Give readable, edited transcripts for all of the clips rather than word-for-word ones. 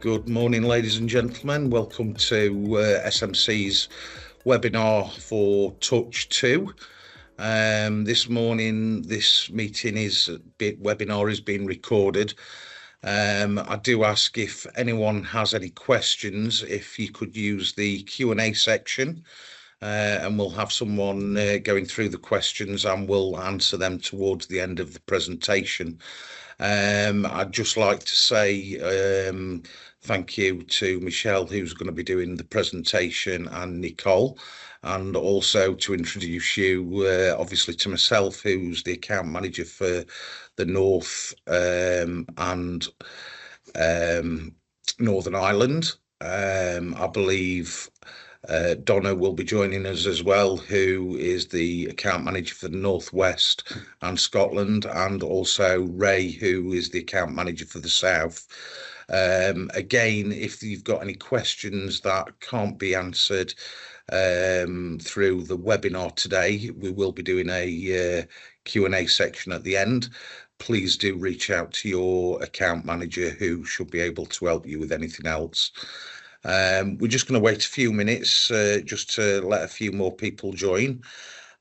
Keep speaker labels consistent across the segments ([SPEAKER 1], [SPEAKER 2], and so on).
[SPEAKER 1] Good morning, ladies and gentlemen. Welcome to SMC's webinar for Touch 2. This morning, this webinar is being recorded. I do ask if anyone has any questions, if you could use the Q&A section, and we'll have someone going through the questions and we'll answer them towards the end of the presentation. I'd just like to say thank you to Michelle, who's going to be doing the presentation, and Nicole, and also to introduce you obviously to myself, who's the account manager for the North and Northern Ireland. I believe Donna will be joining us as well, who is the account manager for the Northwest and Scotland, and also Ray, who is the account manager for the South. Again, if you've got any questions that can't be answered through the webinar today, we will be doing a Q&A section at the end. Please do reach out to your account manager, who should be able to help you with anything else. We're just going to wait a few minutes just to let a few more people join.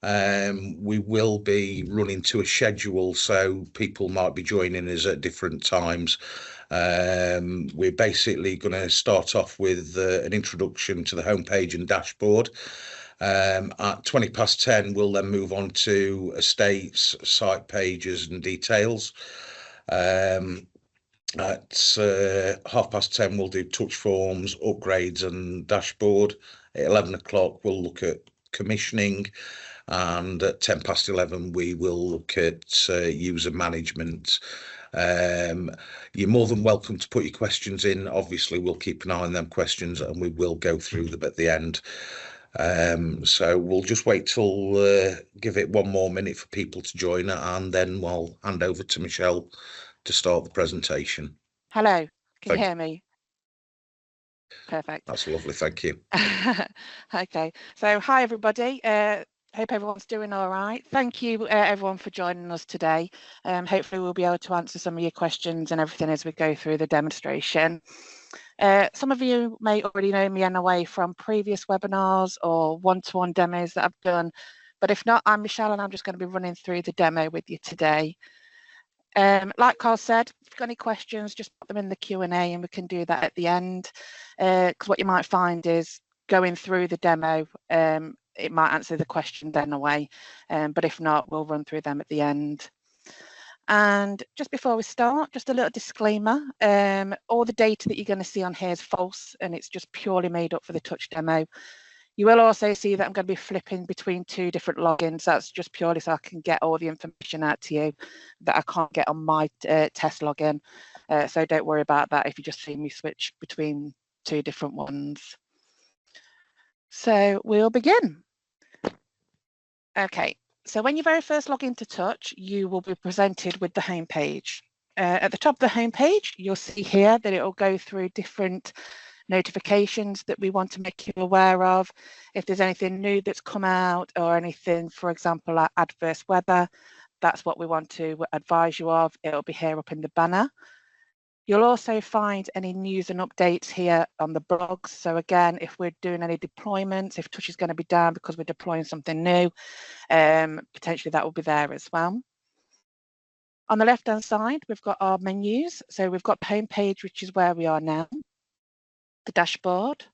[SPEAKER 1] We will be running to a schedule, so people might be joining us at different times. We're basically going to start off with an introduction to the homepage and dashboard. At 10:20, we'll then move on to estates, site pages and details. At 10:30, we'll do touch forms, upgrades and dashboard. At 11 o'clock, we'll look at commissioning, and at 11:10, we will look at user management. You're more than welcome to put your questions in. Obviously, we'll keep an eye on them questions and we will go through them at the end. So we'll just wait till give it one more minute for people to join, and then we'll hand over to Michelle to start the presentation.
[SPEAKER 2] Hello, can you hear me? Perfect.
[SPEAKER 1] That's lovely, thank you.
[SPEAKER 2] Okay, so hi everybody. Hope everyone's doing all right. Thank you everyone for joining us today. Hopefully we'll be able to answer some of your questions and everything as we go through the demonstration. Some of you may already know me anyway from previous webinars or one-to-one demos that I've done, but if not, I'm Michelle and I'm just going to be running through the demo with you today. Like Carl said, if you've got any questions, just put them in the Q&A and we can do that at the end. Because what you might find is going through the demo, it might answer the question then away, but if not, we'll run through them at the end. And just before we start, just a little disclaimer, all the data that you're going to see on here is false and it's just purely made up for the touch demo. You will also see that I'm going to be flipping between two different logins. That's just purely so I can get all the information out to you that I can't get on my test login. So don't worry about that if you just see me switch between two different ones. So we'll begin. Okay, so when you very first log into Touch, you will be presented with the home page. At the top of the home page, you'll see here that it will go through different notifications that we want to make you aware of. If there's anything new that's come out or anything, for example, like adverse weather, that's what we want to advise you of. It'll be here up in the banner. You'll also find any news and updates here on the blogs. So again, if we're doing any deployments, if Touch is going to be down because we're deploying something new, potentially that will be there as well. On the left-hand side, we've got our menus. So we've got the home page, which is where we are now, the dashboard,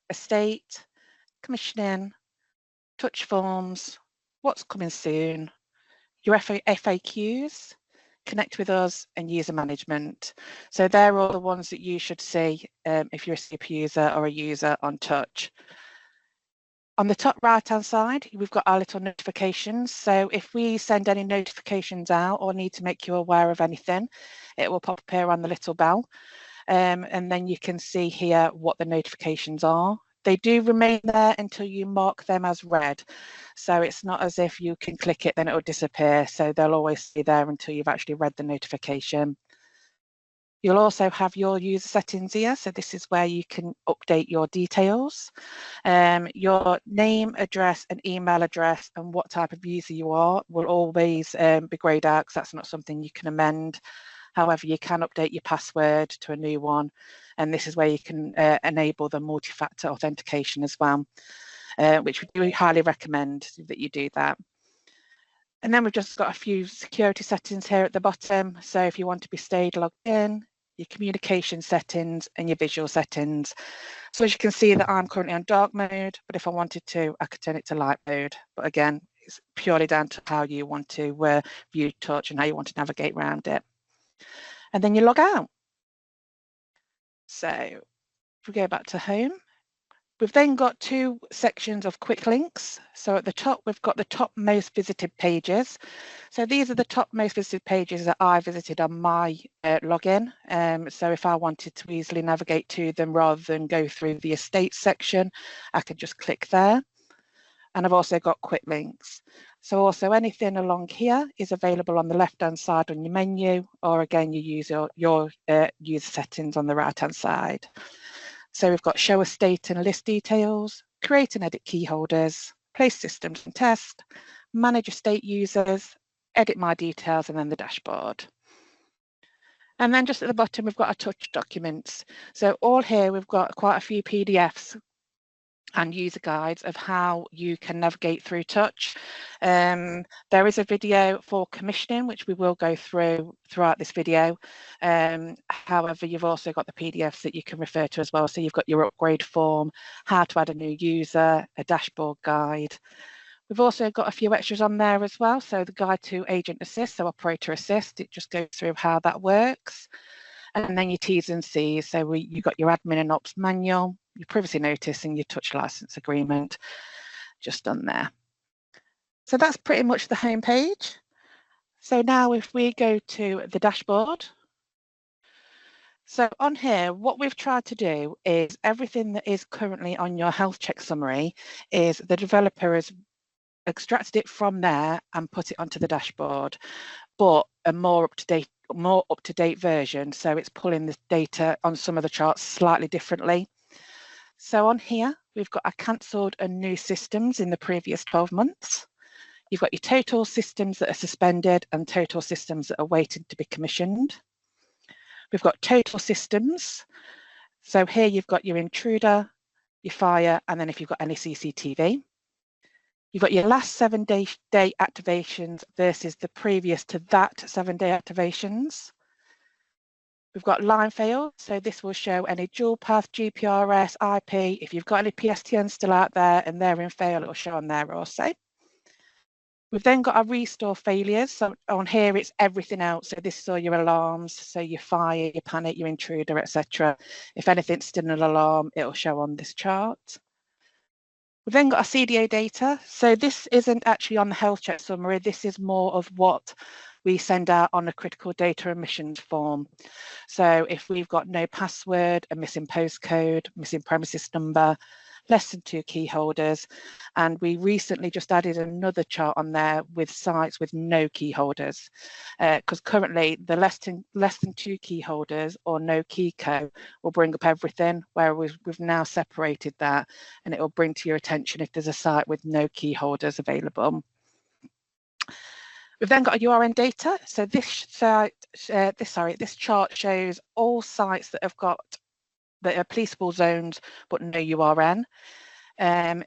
[SPEAKER 2] estate, commissioning, touch forms, what's coming soon, your FAQs, connect with us, and user management. So they're all the ones that you should see if you're a super user or a user on Touch. On the top right hand side, we've got our little notifications. So if we send any notifications out or need to make you aware of anything, it will pop up here on the little bell. And then you can see here what the notifications are. They do remain there until you mark them as read. So it's not as if you can click it, then it will disappear. So they'll always be there until you've actually read the notification. You'll also have your user settings here. So this is where you can update your details, your name, address and email address, and what type of user you are will always be grayed out because that's not something you can amend. However, you can update your password to a new one. And this is where you can enable the multi-factor authentication as well, which we do highly recommend that you do that. And then we've just got a few security settings here at the bottom. So if you want to be stayed logged in, your communication settings and your visual settings. So as you can see that I'm currently on dark mode, but if I wanted to, I could turn it to light mode. But again, it's purely down to how you want to view touch and how you want to navigate around it. And then you log out. So if we go back to home, we've then got two sections of quick links. So at the top, we've got the top most visited pages. So these are the top most visited pages that I visited on my login. So if I wanted to easily navigate to them rather than go through the estate section, I could just click there. And I've also got quick links. So also anything along here is available on the left-hand side on your menu, or again, you use your user settings on the right-hand side. So we've got show estate and list details, create and edit key holders, place systems and test, manage estate users, edit my details, and then the dashboard. And then just at the bottom, we've got our touch documents. So all here, we've got quite a few PDFs and user guides of how you can navigate through touch. There is a video for commissioning, which we will go through throughout this video. However, you've also got the PDFs that you can refer to as well. So you've got your upgrade form, how to add a new user, a dashboard guide. We've also got a few extras on there as well. So the guide to agent assist, so operator assist, it just goes through how that works. And then your T's and C's. So you've got your admin and ops manual, your privacy notice, and your touch license agreement just on there. So that's pretty much the home page. So now if we go to the dashboard. So on here, what we've tried to do is everything that is currently on your health check summary is the developer has extracted it from there and put it onto the dashboard, but a more up-to-date version. So it's pulling the data on some of the charts slightly differently. So on here, we've got our cancelled and new systems in the previous 12 months. You've got your total systems that are suspended and total systems that are waiting to be commissioned. We've got total systems. So here you've got your intruder, your fire, and then if you've got any CCTV. You've got your last 7-day activations versus the previous to that 7-day activations. We've got line fail, so this will show any dual path, GPRS, IP. If you've got any PSTNs still out there and they're in fail, it'll show on there also. We've then got our restore failures. So on here, it's everything else. So this is all your alarms, so your fire, your panic, your intruder, etc. If anything's still an alarm, it'll show on this chart. We've then got our CDA data. So this isn't actually on the health check summary. This is more of what we send out on a critical data emissions form. So if we've got no password, a missing postcode, missing premises number, less than 2 key holders, and we recently just added another chart on there with sites with no key holders, because currently the less than 2 key holders or no key code will bring up everything, where we've now separated that, and it will bring to your attention if there's a site with no key holders available. We've then got a URN data. So this chart shows all sites that have got that are policeable zones but no URN.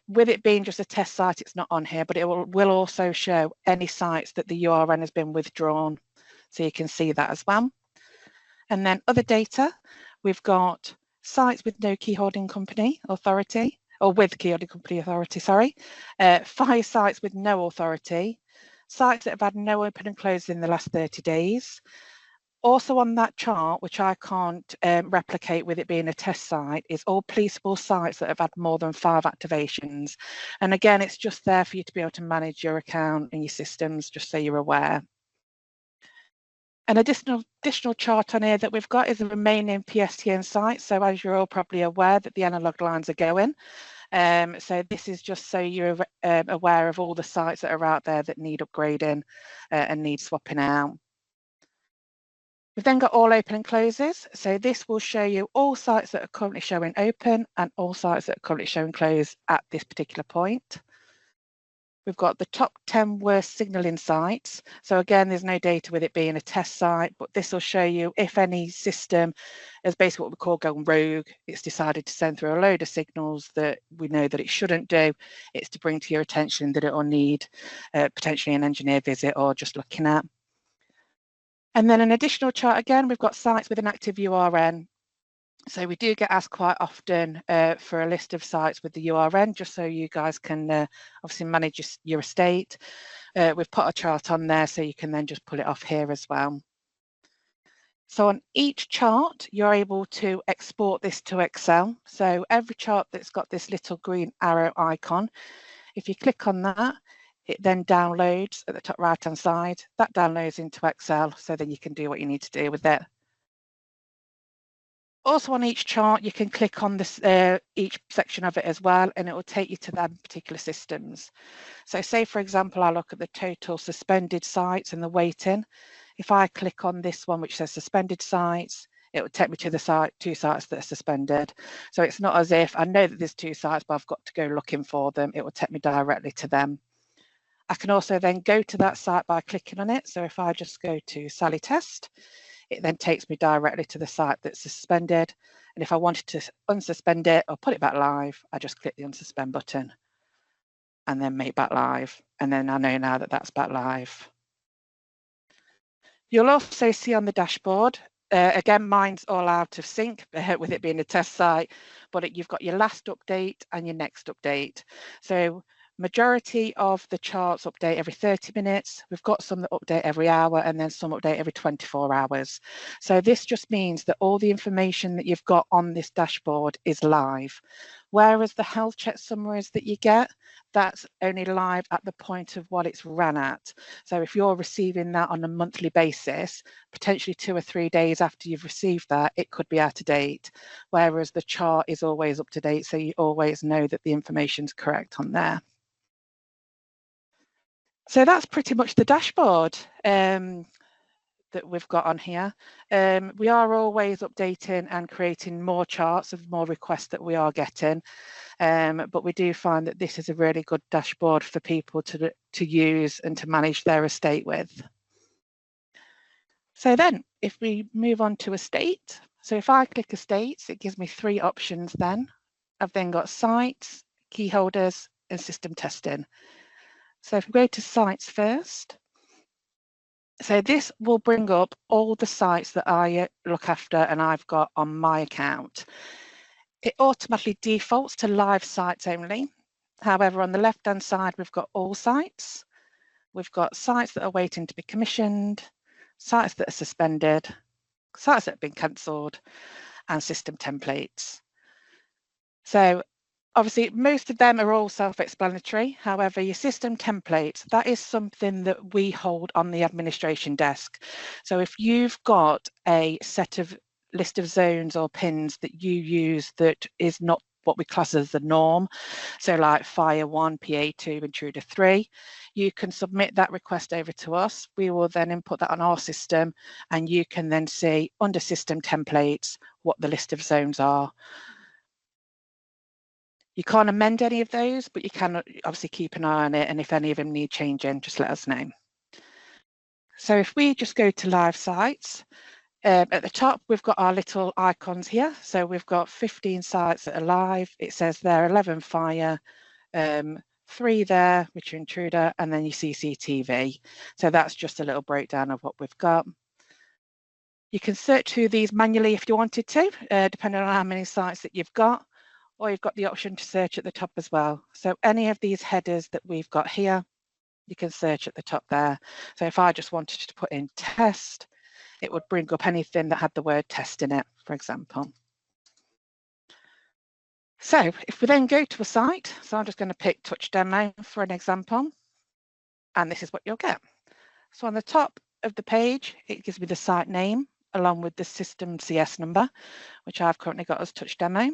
[SPEAKER 2] With it being just a test site, it's not on here, but it will also show any sites that the URN has been withdrawn, so you can see that as well. And then other data, we've got sites with no key holding company authority, or with key holding company authority, sorry, 5 sites with no authority, sites that have had no open and close in the last 30 days. Also on that chart, which I can't replicate with it being a test site, is all policeable sites that have had more than 5 activations. And again, it's just there for you to be able to manage your account and your systems, just so you're aware. An additional chart on here that we've got is the remaining PSTN sites. So as you're all probably aware that the analog lines are going. So this is just so you're aware of all the sites that are out there that need upgrading and need swapping out. We've then got all open and closes. So this will show you all sites that are currently showing open and all sites that are currently showing closed at this particular point. We've got the top 10 worst signalling sites. So again, there's no data with it being a test site, but this will show you if any system is basically what we call going rogue. It's decided to send through a load of signals that we know that it shouldn't do. It's to bring to your attention that it will need potentially an engineer visit or just looking at. And then an additional chart again, we've got sites with an active URN. So we do get asked quite often for a list of sites with the URN, just so you guys can obviously manage your estate. We've put a chart on there so you can then just pull it off here as well. So on each chart, you're able to export this to Excel. So every chart that's got this little green arrow icon, if you click on that, it then downloads at the top right-hand side. That downloads into Excel, so then you can do what you need to do with it. Also on each chart, you can click on this each section of it as well, and it will take you to them particular systems. So say, for example, I look at the total suspended sites and the weighting. If I click on this one, which says suspended sites, it will take me to the two sites that are suspended. So it's not as if I know that there's two sites, but I've got to go looking for them. It will take me directly to them. I can also then go to that site by clicking on it. So if I just go to Sally Test, it then takes me directly to the site that's suspended. And if I wanted to unsuspend it or put it back live, I just click the unsuspend button and then make back live. And then I know now that that's back live. You'll also see on the dashboard, again, mine's all out of sync with it being a test site, but you've got your last update and your next update. So majority of the charts update every 30 minutes. We've got some that update every hour and then some update every 24 hours. So this just means that all the information that you've got on this dashboard is live. Whereas the health check summaries that you get, that's only live at the point of what it's ran at. So if you're receiving that on a monthly basis, potentially 2 or 3 days after you've received that, it could be out of date. Whereas the chart is always up to date, so you always know that the information's correct on there. So that's pretty much the dashboard that we've got on here. We are always updating and creating more charts of more requests that we are getting, but we do find that this is a really good dashboard for people to use and to manage their estate with. So then if we move on to estate, so if I click estates, it gives me 3 options then. I've then got sites, key holders and system testing. So if we go to sites first, so this will bring up all the sites that I look after and I've got on my account. It automatically defaults to live sites only. However, on the left-hand side, we've got all sites. We've got sites that are waiting to be commissioned, sites that are suspended, sites that have been cancelled, and system templates. So obviously, most of them are all self-explanatory. However, your system templates, that is something that we hold on the administration desk. So if you've got a set of list of zones or pins that you use that is not what we class as the norm, so like Fire 1, PA2, Intruder 3, you can submit that request over to us. We will then input that on our system, and you can then see under system templates what the list of zones are. You can't amend any of those, but you can obviously keep an eye on it, and if any of them need changing, just let us know. So if we just go to live sites, at the top, we've got our little icons here. So we've got 15 sites that are live. It says there 11 fire, 3 there, which are intruder, and then your CCTV. So that's just a little breakdown of what we've got. You can search through these manually if you wanted to, depending on how many sites that you've got. Or you've got the option to search at the top as well. So any of these headers that we've got here, you can search at the top there. So if I just wanted to put in test, it would bring up anything that had the word test in it, for example. So if we then go to a site, so I'm just going to pick Touch Demo for an example, and this is what you'll get. So on the top of the page, it gives me the site name along with the system CS number, which I've currently got as Touch Demo.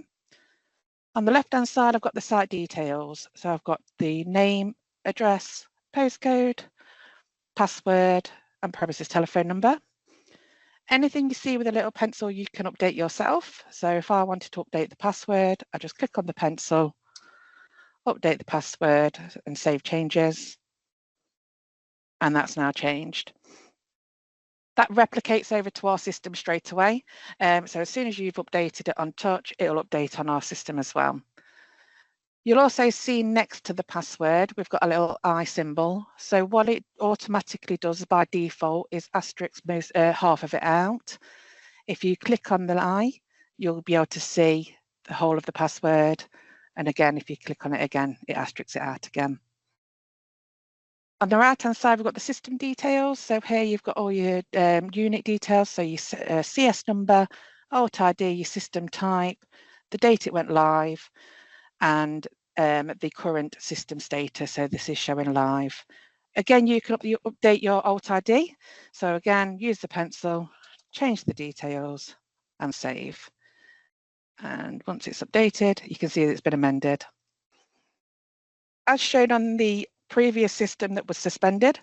[SPEAKER 2] On the left-hand side, I've got the site details. So I've got the name, address, postcode, password, and premises telephone number. Anything you see with a little pencil, you can update yourself. So if I wanted to update the password, I just click on the pencil, update the password and save changes. And that's now changed. That replicates over to our system straight away. So as soon as you've updated it on Touch, it'll update on our system as well. You'll also see next to the password, we've got a little I symbol. So what it automatically does by default is asterisk most half of it out. If you click on the I, you'll be able to see the whole of the password. And again, if you click on it again, it asterisks it out again. On the right-hand side, we've got the system details. So here you've got all your unit details. So your CS number, alt ID, your system type, the date it went live, and the current system status. So this is showing live. Again, you can update your alt ID. So again, use the pencil, change the details, and save. And once it's updated, you can see that it's been amended. As shown on the previous system that was suspended,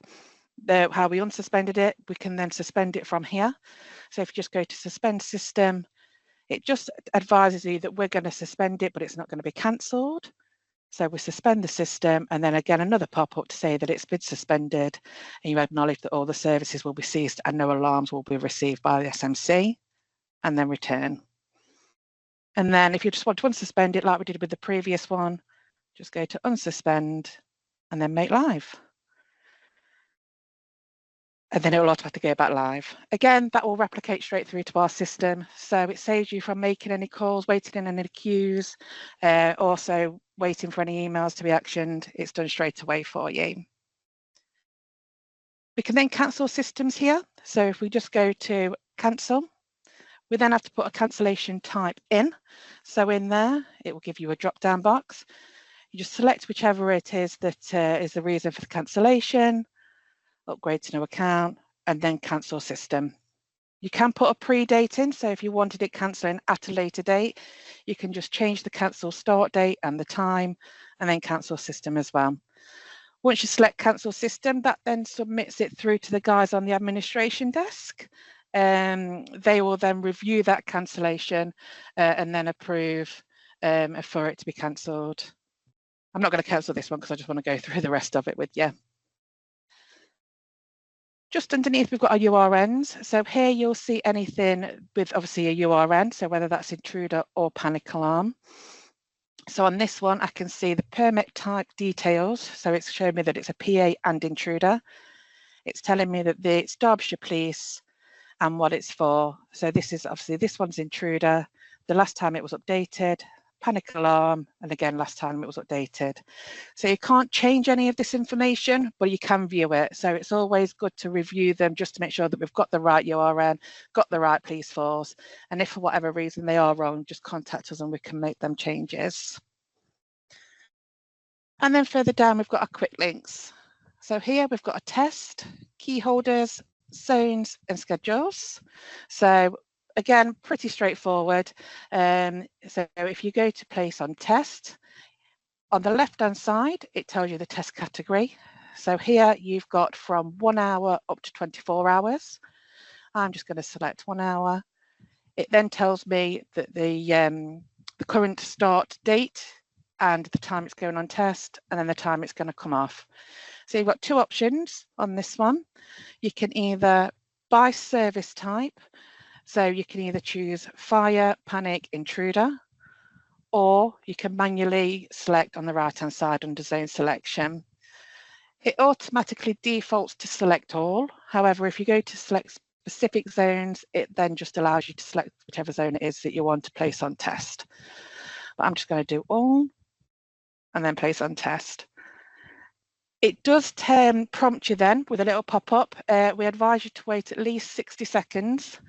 [SPEAKER 2] how we unsuspended it, we can then suspend it from here. So if you just go to suspend system, it just advises you that we're going to suspend it, but it's not going to be cancelled. So we suspend the system, and then again another pop-up to say that it's been suspended, and you acknowledge that all the services will be ceased and no alarms will be received by the SMC, and then return. And then if you just want to unsuspend it like we did with the previous one, just go to unsuspend and then make live. And then it will automatically go back live. Again, that will replicate straight through to our system. So it saves you from making any calls, waiting in any queues, also waiting for any emails to be actioned. It's done straight away for you. We can then cancel systems here. So if we just go to cancel, we then have to put a cancellation type in. So in there, it will give you a drop-down box. You just select whichever it is that is the reason for the cancellation, upgrade to no account, and then cancel system. You can put a pre-date in, so if you wanted it cancelling at a later date, you can just change the cancel start date and the time, and then cancel system as well. Once you select cancel system, that then submits it through to the guys on the administration desk. They will then review that cancellation and then approve for it to be cancelled. I'm not going to cancel this one because I just want to go through the rest of it with you. Just underneath, we've got our URNs. So here you'll see anything with obviously a URN, so whether that's intruder or panic alarm. So on this one, I can see the permit type details. So it's showing me that it's a PA and intruder. It's telling me that it's Derbyshire Police and what it's for. So this is obviously, this one's intruder. The last time it was updated, panic alarm, and again last time it was updated. So you can't change any of this information, but you can view it. So it's always good to review them just to make sure that we've got the right URN, got the right police force, and if for whatever reason they are wrong, just contact us and we can make them changes. And then further down, we've got our quick links. So here we've got a test, key holders, zones, and schedules. So again, pretty straightforward. So if you go to place on test, on the left-hand side, it tells you the test category. So here you've got from 1 hour up to 24 hours. I'm just going to select 1 hour. It then tells me that the current start date and the time it's going on test, and then the time it's going to come off. So you've got two options on this one. You can either by service type, so you can either choose fire, panic, intruder, or you can manually select on the right-hand side under zone selection. It automatically defaults to select all. However, if you go to select specific zones, it then just allows you to select whichever zone it is that you want to place on test. But I'm just going to do all and then place on test. It does prompt you then with a little pop-up. We advise you to wait at least 60 seconds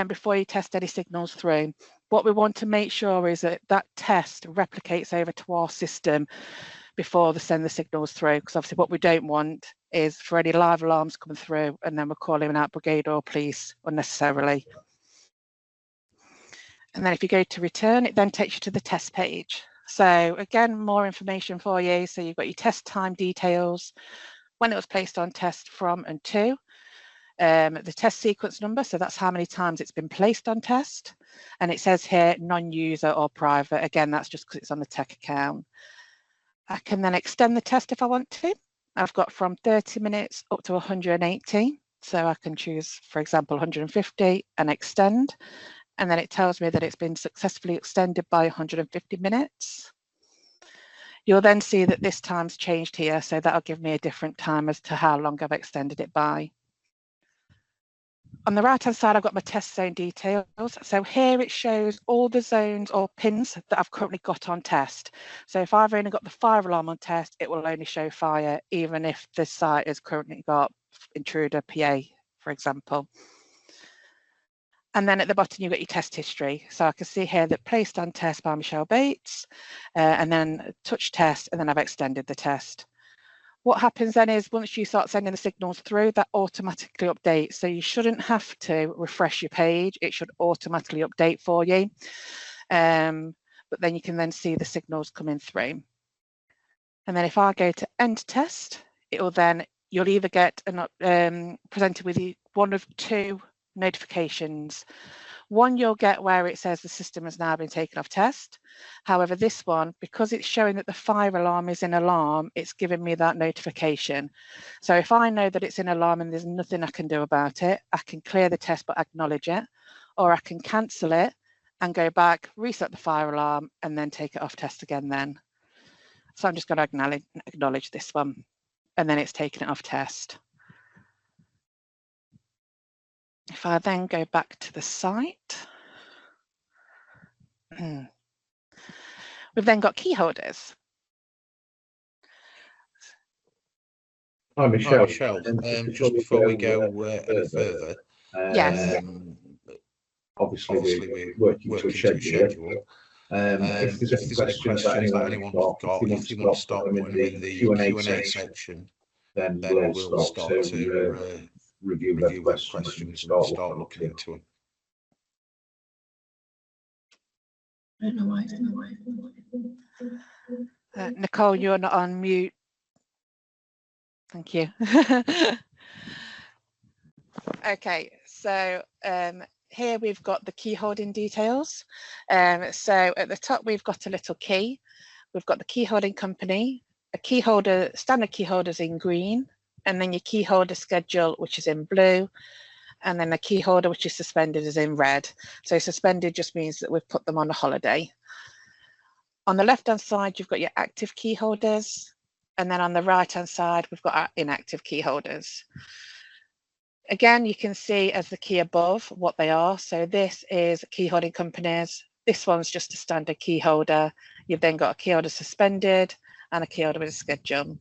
[SPEAKER 2] before you test any signals through. What we want to make sure is that that test replicates over to our system before they send the signals through, because obviously what we don't want is for any live alarms coming through and then we're calling out brigade or police unnecessarily. And then if you go to return, it then takes you to the test page. So again, more information for you. So you've got your test time details, when it was placed on test from and to, the test sequence number, so that's how many times it's been placed on test. And it says here non-user or private. Again, that's just because it's on the tech account. I can then extend the test if I want to. I've got from 30 minutes up to 180. So I can choose, for example, 150 and extend. And then it tells me that it's been successfully extended by 150 minutes. You'll then see that this time's changed here. So that'll give me a different time as to how long I've extended it by. On the right-hand side, I've got my test zone details. So here it shows all the zones or pins that I've currently got on test. So if I've only got the fire alarm on test, it will only show fire, even if the site has currently got intruder PA, for example. And then at the bottom, you've got your test history. So I can see here that placed on test by Michelle Bates, and then touch test, and then I've extended the test. What happens then is once you start sending the signals through, that automatically updates. So you shouldn't have to refresh your page. It should automatically update for you. But then you can then see the signals coming through. And then if I go to end test, it will then, you'll either get presented with one of two notifications. One you'll get where it says the system has now been taken off test. However, this one, because it's showing that the fire alarm is in alarm, it's giving me that notification. So if I know that it's in alarm and there's nothing I can do about it, I can clear the test but acknowledge it, or I can cancel it and go back, reset the fire alarm, and then take it off test again then. So I'm just going to acknowledge this one, and then it's taken it off test. If I then go back to the site, we've then got key holders.
[SPEAKER 1] Hi, Michelle. Just before we go any further,
[SPEAKER 2] yes.
[SPEAKER 1] Obviously we're working to a schedule. If there's any questions that anyone's got, if you want to start putting them in the Q&A section, then we'll start to review those questions and start looking into them.
[SPEAKER 2] I don't know why. Nicole, you're not on mute. Thank you. Okay, so here we've got the key holding details. So at the top, we've got a little key. We've got the key holding company, a key holder, standard key holders in green, and then your key holder schedule, which is in blue, and then a key holder which is suspended is in red. So suspended just means that we've put them on a holiday. On the left-hand side, you've got your active key holders, and then on the right-hand side, we've got our inactive key holders. Again, you can see as the key above what they are. So this is key holding companies. This one's just a standard key holder. You've then got a key holder suspended and a key holder with a schedule.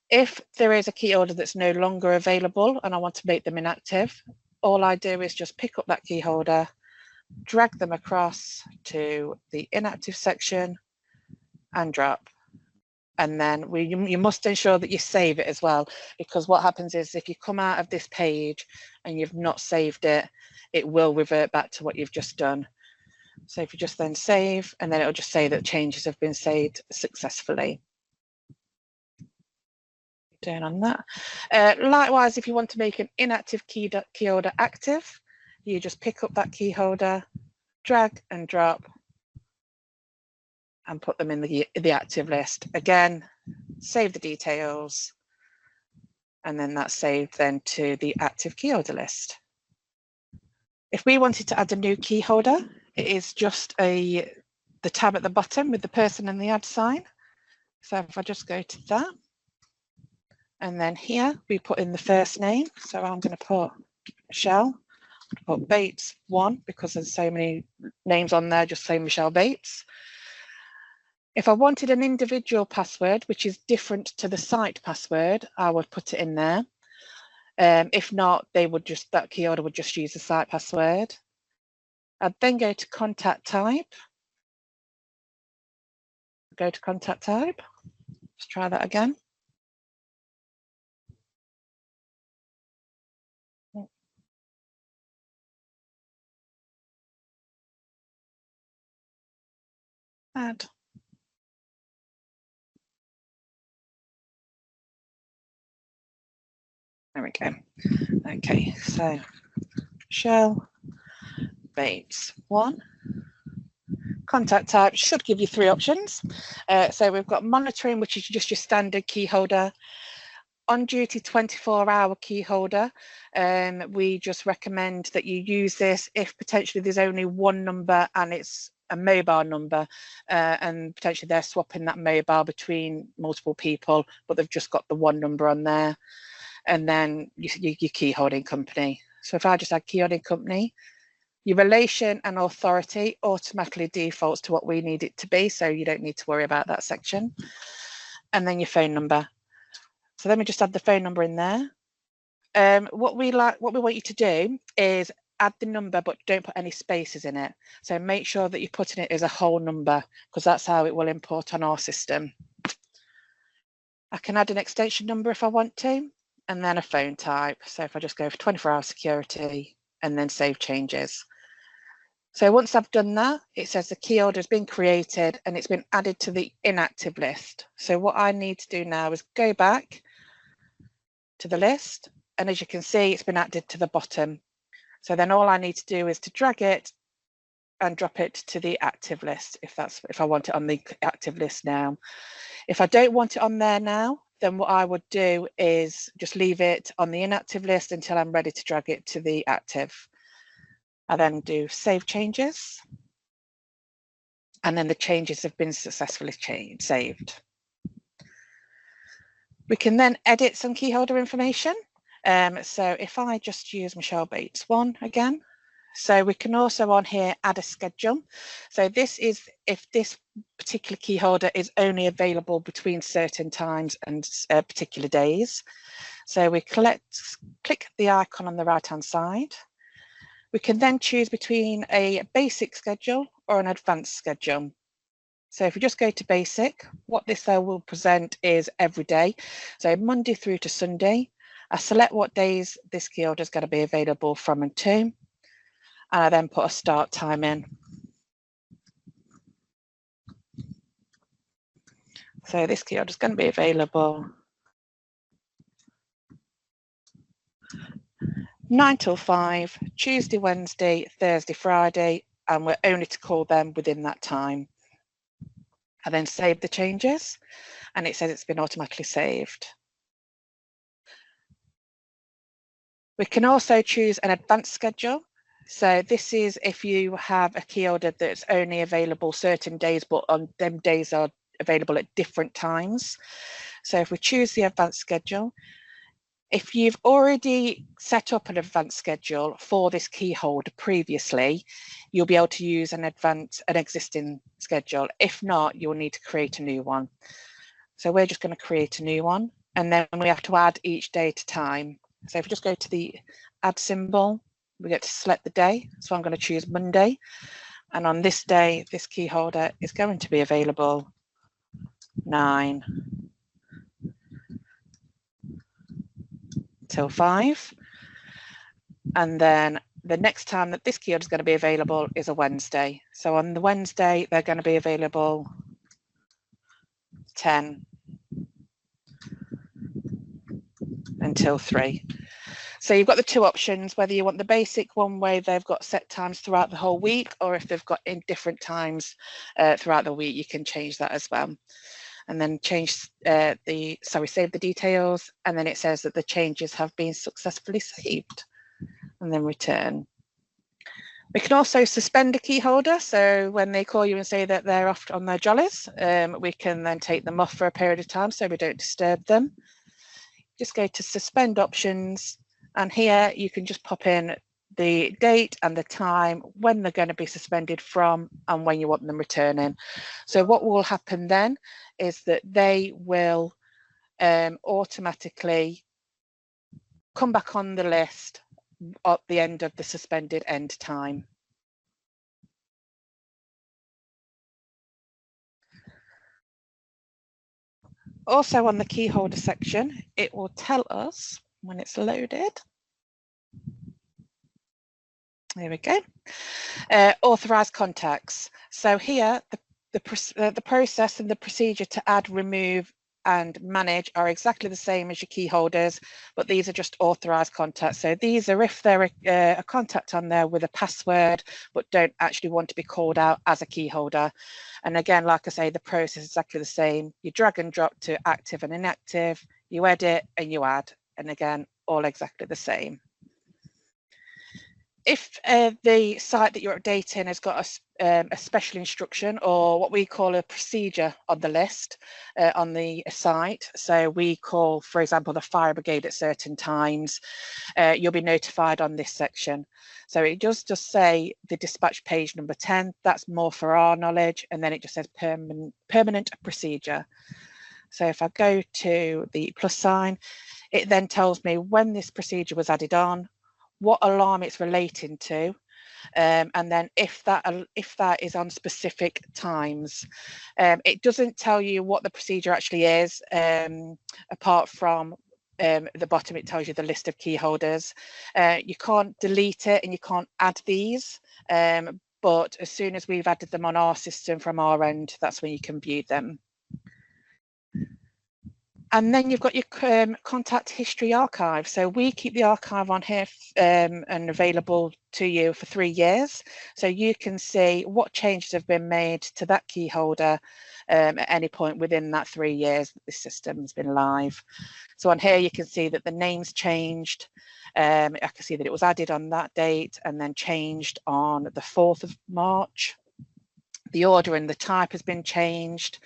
[SPEAKER 2] If there is a key holder that's no longer available and I want to make them inactive, all I do is just pick up that key holder, drag them across to the inactive section and drop. And then you must ensure that you save it as well, because what happens is if you come out of this page and you've not saved it, it will revert back to what you've just done. So if you just then save, and then it'll just say that changes have been saved successfully. Down on that. Likewise, if you want to make an inactive key holder active, you just pick up that key holder, drag and drop, and put them in the active list. Again, save the details, and then that's saved then to the active key holder list. If we wanted to add a new key holder, it is just the tab at the bottom with the person and the add sign. So if I just go to that, and then here we put in the first name. So I'm going to put Michelle, put Bates 1 because there's so many names on there, just say Michelle Bates. If I wanted an individual password, which is different to the site password, I would put it in there. If not, that key holder would just use the site password. I'd then go to contact type. Go to contact type. Let's try that again. Add. There we go. Okay, so Michelle Bates 1, contact type should give you 3 options. So we've got monitoring, which is just your standard key holder. On duty 24-hour key holder, we just recommend that you use this if potentially there's only one number and it's a mobile number, and potentially they're swapping that mobile between multiple people, but they've just got the one number on there. And then your key holding company. So if I just add key holding company, your relation and authority automatically defaults to what we need it to be, so you don't need to worry about that section. And then your phone number. So let me just add the phone number in there. What we want you to do is add the number, but don't put any spaces in it. So make sure that you're putting it as a whole number, because that's how it will import on our system. I can add an extension number if I want to, and then a phone type. So if I just go for 24-hour security and then save changes. So once I've done that, it says the key holder has been created and it's been added to the inactive list. So what I need to do now is go back to the list, and as you can see, it's been added to the bottom. So then all I need to do is to drag it and drop it to the active list if I want it on the active list now. If I don't want it on there now, then what I would do is just leave it on the inactive list until I'm ready to drag it to the active. I then do save changes, and then the changes have been successfully saved. We can then edit some key holder information. So if I just use Michelle Bates 1 again, so we can also on here add a schedule. So this is if this particular key holder is only available between certain times and particular days. So we click the icon on the right hand side. We can then choose between a basic schedule or an advanced schedule. So if we just go to basic, what this will present is every day. So Monday through to Sunday. I select what days this key holder is going to be available from and to, and I then put a start time in. So this key holder is going to be available 9 till 5, Tuesday, Wednesday, Thursday, Friday, and we're only to call them within that time. I then save the changes, and it says it's been automatically saved. We can also choose an advanced schedule. So this is if you have a key holder that's only available certain days, but on them days are available at different times. So if we choose the advanced schedule, if you've already set up an advanced schedule for this key holder previously, you'll be able to use an existing schedule. If not, you'll need to create a new one. So we're just going to create a new one, and then we have to add each day at a time. So if we just go to the add symbol, we get to select the day. So I'm going to choose Monday, and on this day, this key holder is going to be available 9 till 5, and then the next time that this key holder is going to be available is a Wednesday. So on the Wednesday, they're going to be available 10 until 3. So you've got the 2 options, whether you want the basic one where they've got set times throughout the whole week, or if they've got in different times throughout the week, you can change that as well. And then save the details, and then it says that the changes have been successfully saved, and then return. We can also suspend a key holder, so when they call you and say that they're off on their jollies, we can then take them off for a period of time so we don't disturb them. Just go to suspend options, and here you can just pop in the date and the time when they're going to be suspended from and when you want them returning. So what will happen then is that they will automatically come back on the list at the end of the suspended end time. Also on the key holder section, it will tell us when it's loaded. There we go. Authorized contacts. So here, the process and the procedure to add, remove and manage are exactly the same as your key holders, but these are just authorized contacts. So these are if they're a contact on there with a password, but don't actually want to be called out as a key holder. And again, like I say, the process is exactly the same. You drag and drop to active and inactive, you edit and you add. And again, all exactly the same. If the site that you're updating has got a special instruction or what we call a procedure on the list on the site, so we call, for example, the fire brigade at certain times, you'll be notified on this section. So it does just say the dispatch page number 10, that's more for our knowledge, and then it just says permanent procedure. So if I go to the plus sign, it then tells me when this procedure was added on, what alarm it's relating to, and then if that is on specific times. It doesn't tell you what the procedure actually is, apart from at the bottom it tells you the list of key holders. You can't delete it and you can't add these, but as soon as we've added them on our system from our end, that's when you can view them. And then you've got your contact history archive. So we keep the archive on here and available to you for 3 years. So you can see what changes have been made to that key holder at any point within that 3 years that the system has been live. So on here, you can see that the name's changed. I can see that it was added on that date and then changed on the 4th of March. The order and the type has been changed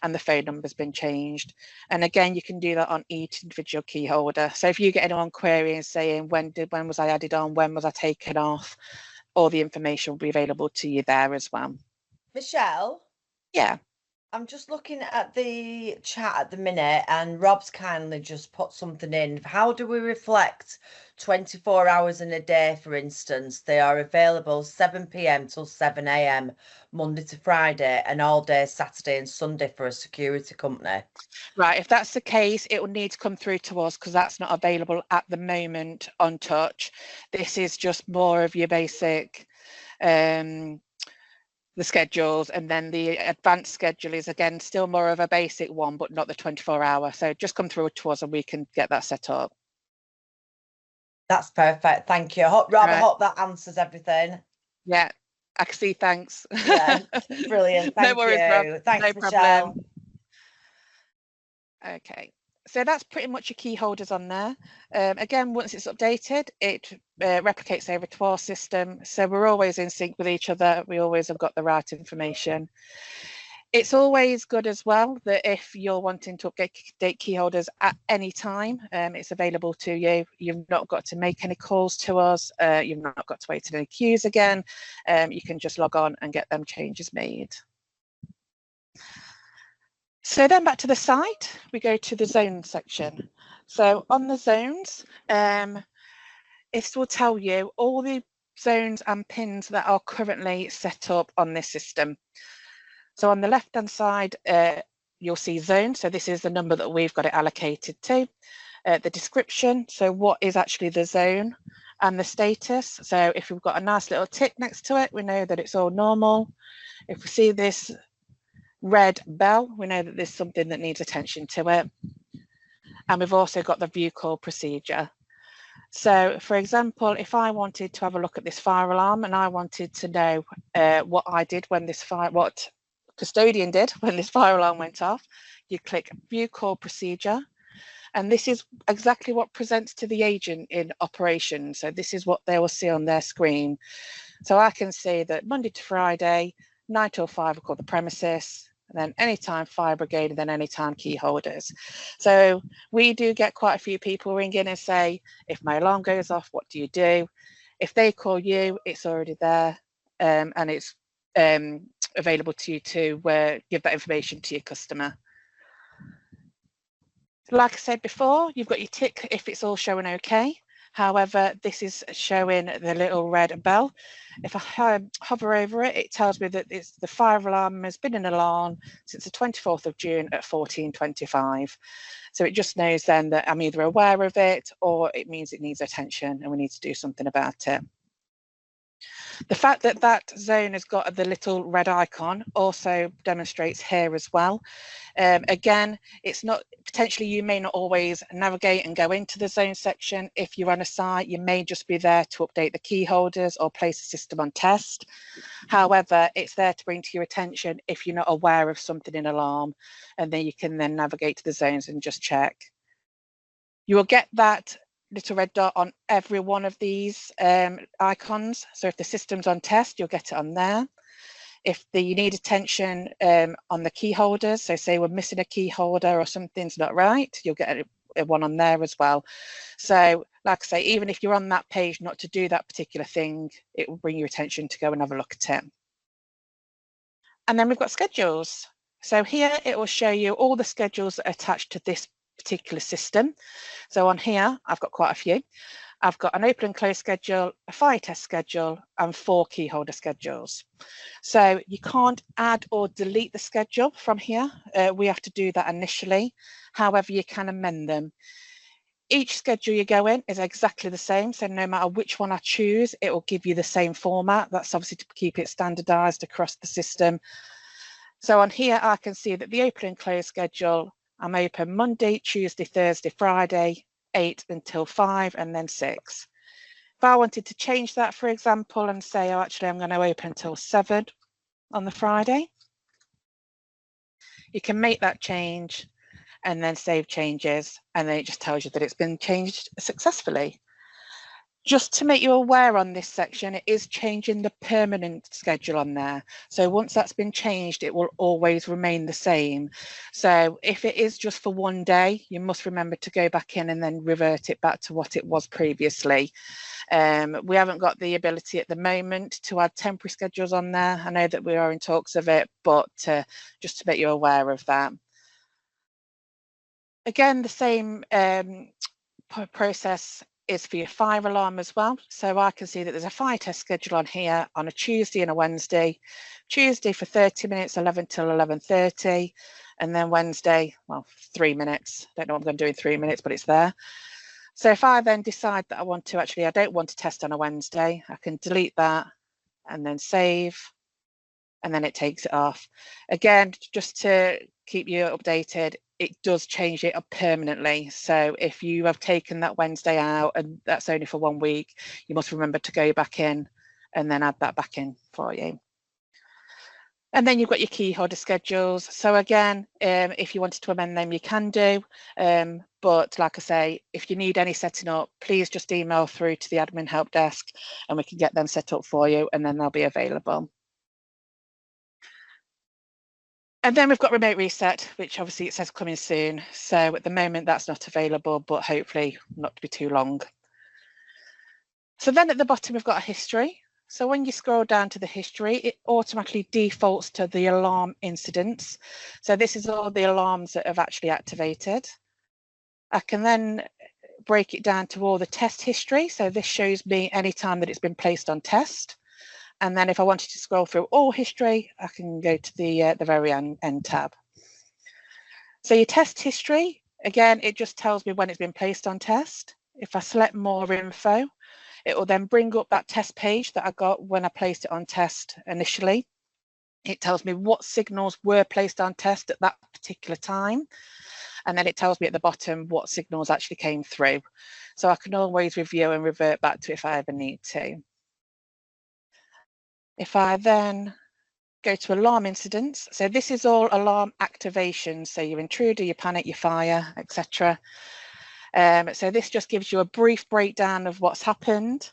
[SPEAKER 2] and the phone number has been changed. And again, you can do that on each individual key holder. So if you get anyone querying saying, when was I added on, when was I taken off, all the information will be available to you there as well.
[SPEAKER 3] Michelle?
[SPEAKER 2] Yeah.
[SPEAKER 3] I'm just looking at the chat at the minute and Rob's kindly just put something in. How do we reflect 24 hours in a day, for instance? They are available 7 p.m. till 7 a.m. Monday to Friday and all day Saturday and Sunday for a security company.
[SPEAKER 2] Right, if that's the case, it will need to come through to us because that's not available at the moment on Touch. This is just more of your basic the schedules, and then the advanced schedule is again still more of a basic one, but not the 24-hour. So just come through to us and we can get that set up.
[SPEAKER 3] That's perfect. Thank you. Rob, I hope that answers everything.
[SPEAKER 2] Yeah, I can see. Thanks.
[SPEAKER 3] Yeah, brilliant. Thank
[SPEAKER 2] no worries,
[SPEAKER 3] you.
[SPEAKER 2] Rob.
[SPEAKER 3] Thanks,
[SPEAKER 2] No
[SPEAKER 3] Michelle.
[SPEAKER 2] problem. Okay. So that's pretty much your key holders on there. Again, once it's updated, it replicates over to our system. So we're always in sync with each other. We always have got the right information. It's always good as well that if you're wanting to update key holders at any time, it's available to you. You've not got to make any calls to us. You've not got to wait in any queues again. You can just log on and get them changes made. So then back to the site, we go to the zone section. So on the zones, this will tell you all the zones and pins that are currently set up on this system. So on the left-hand side, you'll see zone. So this is the number that we've got it allocated to. The description, so what is actually the zone, and the status. So if we've got a nice little tick next to it, we know that it's all normal. If we see this red bell, we know that there's something that needs attention to it. And we've also got the view call procedure. So for example, if I wanted to have a look at this fire alarm and I wanted to know what I did when this what custodian did when this fire alarm went off, you click view call procedure. And this is exactly what presents to the agent in operation. So this is what they will see on their screen. So I can see that Monday to Friday, 9 till 5 are called the premises, and then anytime fire brigade, and then anytime key holders. So we do get quite a few people ring in and say, if my alarm goes off, what do you do? If they call you, it's already there, and it's available to you to give that information to your customer. Like I said before, you've got your tick if it's all showing okay. However, this is showing the little red bell. If I hover over it, it tells me that the fire alarm has been an alarm since the 24th of June at 14:25. So it just knows then that I'm either aware of it or it means it needs attention and we need to do something about it. The fact that that zone has got the little red icon also demonstrates here as well. Again, it's not, potentially you may not always navigate and go into the zone section. If you're on a site, you may just be there to update the key holders or place a system on test. However, it's there to bring to your attention if you're not aware of something in alarm, and then you can then navigate to the zones and just check. You will get that little red dot on every one of these icons. So if the system's on test, you'll get it on there. If you need attention on the key holders, so say we're missing a key holder or something's not right, you'll get a one on there as well. So like I say, even if you're on that page not to do that particular thing, it will bring your attention to go and have a look at it. And then we've got schedules. So here it will show you all the schedules that are attached to this particular system. So on here, I've got quite a few. I've got an open and close schedule, a fire test schedule, and 4 key holder schedules. So you can't add or delete the schedule from here. We have to do that initially. However, you can amend them. Each schedule you go in is exactly the same. So no matter which one I choose, it will give you the same format. That's obviously to keep it standardized across the system. So on here, I can see that the open and close schedule, I'm open Monday, Tuesday, Thursday, Friday, 8 until 5, and then 6. If I wanted to change that, for example, and say, oh, actually, I'm going to open until 7 on the Friday, you can make that change and then save changes, and then it just tells you that it's been changed successfully. Just to make you aware on this section, it is changing the permanent schedule on there. So once that's been changed, it will always remain the same. So if it is just for one day, you must remember to go back in and then revert it back to what it was previously. We haven't got the ability at the moment to add temporary schedules on there. I know that we are in talks of it, but just to make you aware of that. Again, the same process is for your fire alarm as well. So I can see that there's a fire test schedule on here on a Tuesday and a Wednesday. Tuesday for 30 minutes, 11 till 11:30, and then Wednesday, well, 3 minutes. Don't know what I'm going to do in 3 minutes, but it's there. So if I then decide that I don't want to test on a Wednesday, I can delete that and then save, and then it takes it off. Again, just to keep you updated, it does change it up permanently. So if you have taken that Wednesday out and that's only for 1 week, you must remember to go back in and then add that back in for you. And then you've got your key holder schedules. So again, if you wanted to amend them, you can do. But like I say, if you need any setting up, please just email through to the admin help desk and we can get them set up for you, and then they'll be available. And then we've got remote reset, which obviously it says coming soon. So at the moment that's not available, but hopefully not to be too long. So then at the bottom, we've got a history. So when you scroll down to the history, it automatically defaults to the alarm incidents. So this is all the alarms that have actually activated. I can then break it down to all the test history. So this shows me any time that it's been placed on test. And then if I wanted to scroll through all history, I can go to the very end tab. So your test history, again, it just tells me when it's been placed on test. If I select more info, it will then bring up that test page that I got when I placed it on test initially. It tells me what signals were placed on test at that particular time. And then it tells me at the bottom what signals actually came through. So I can always review and revert back to it if I ever need to. If I then go to alarm incidents, so this is all alarm activations, so your intruder, your panic, your fire, etc. So this just gives you a brief breakdown of what's happened.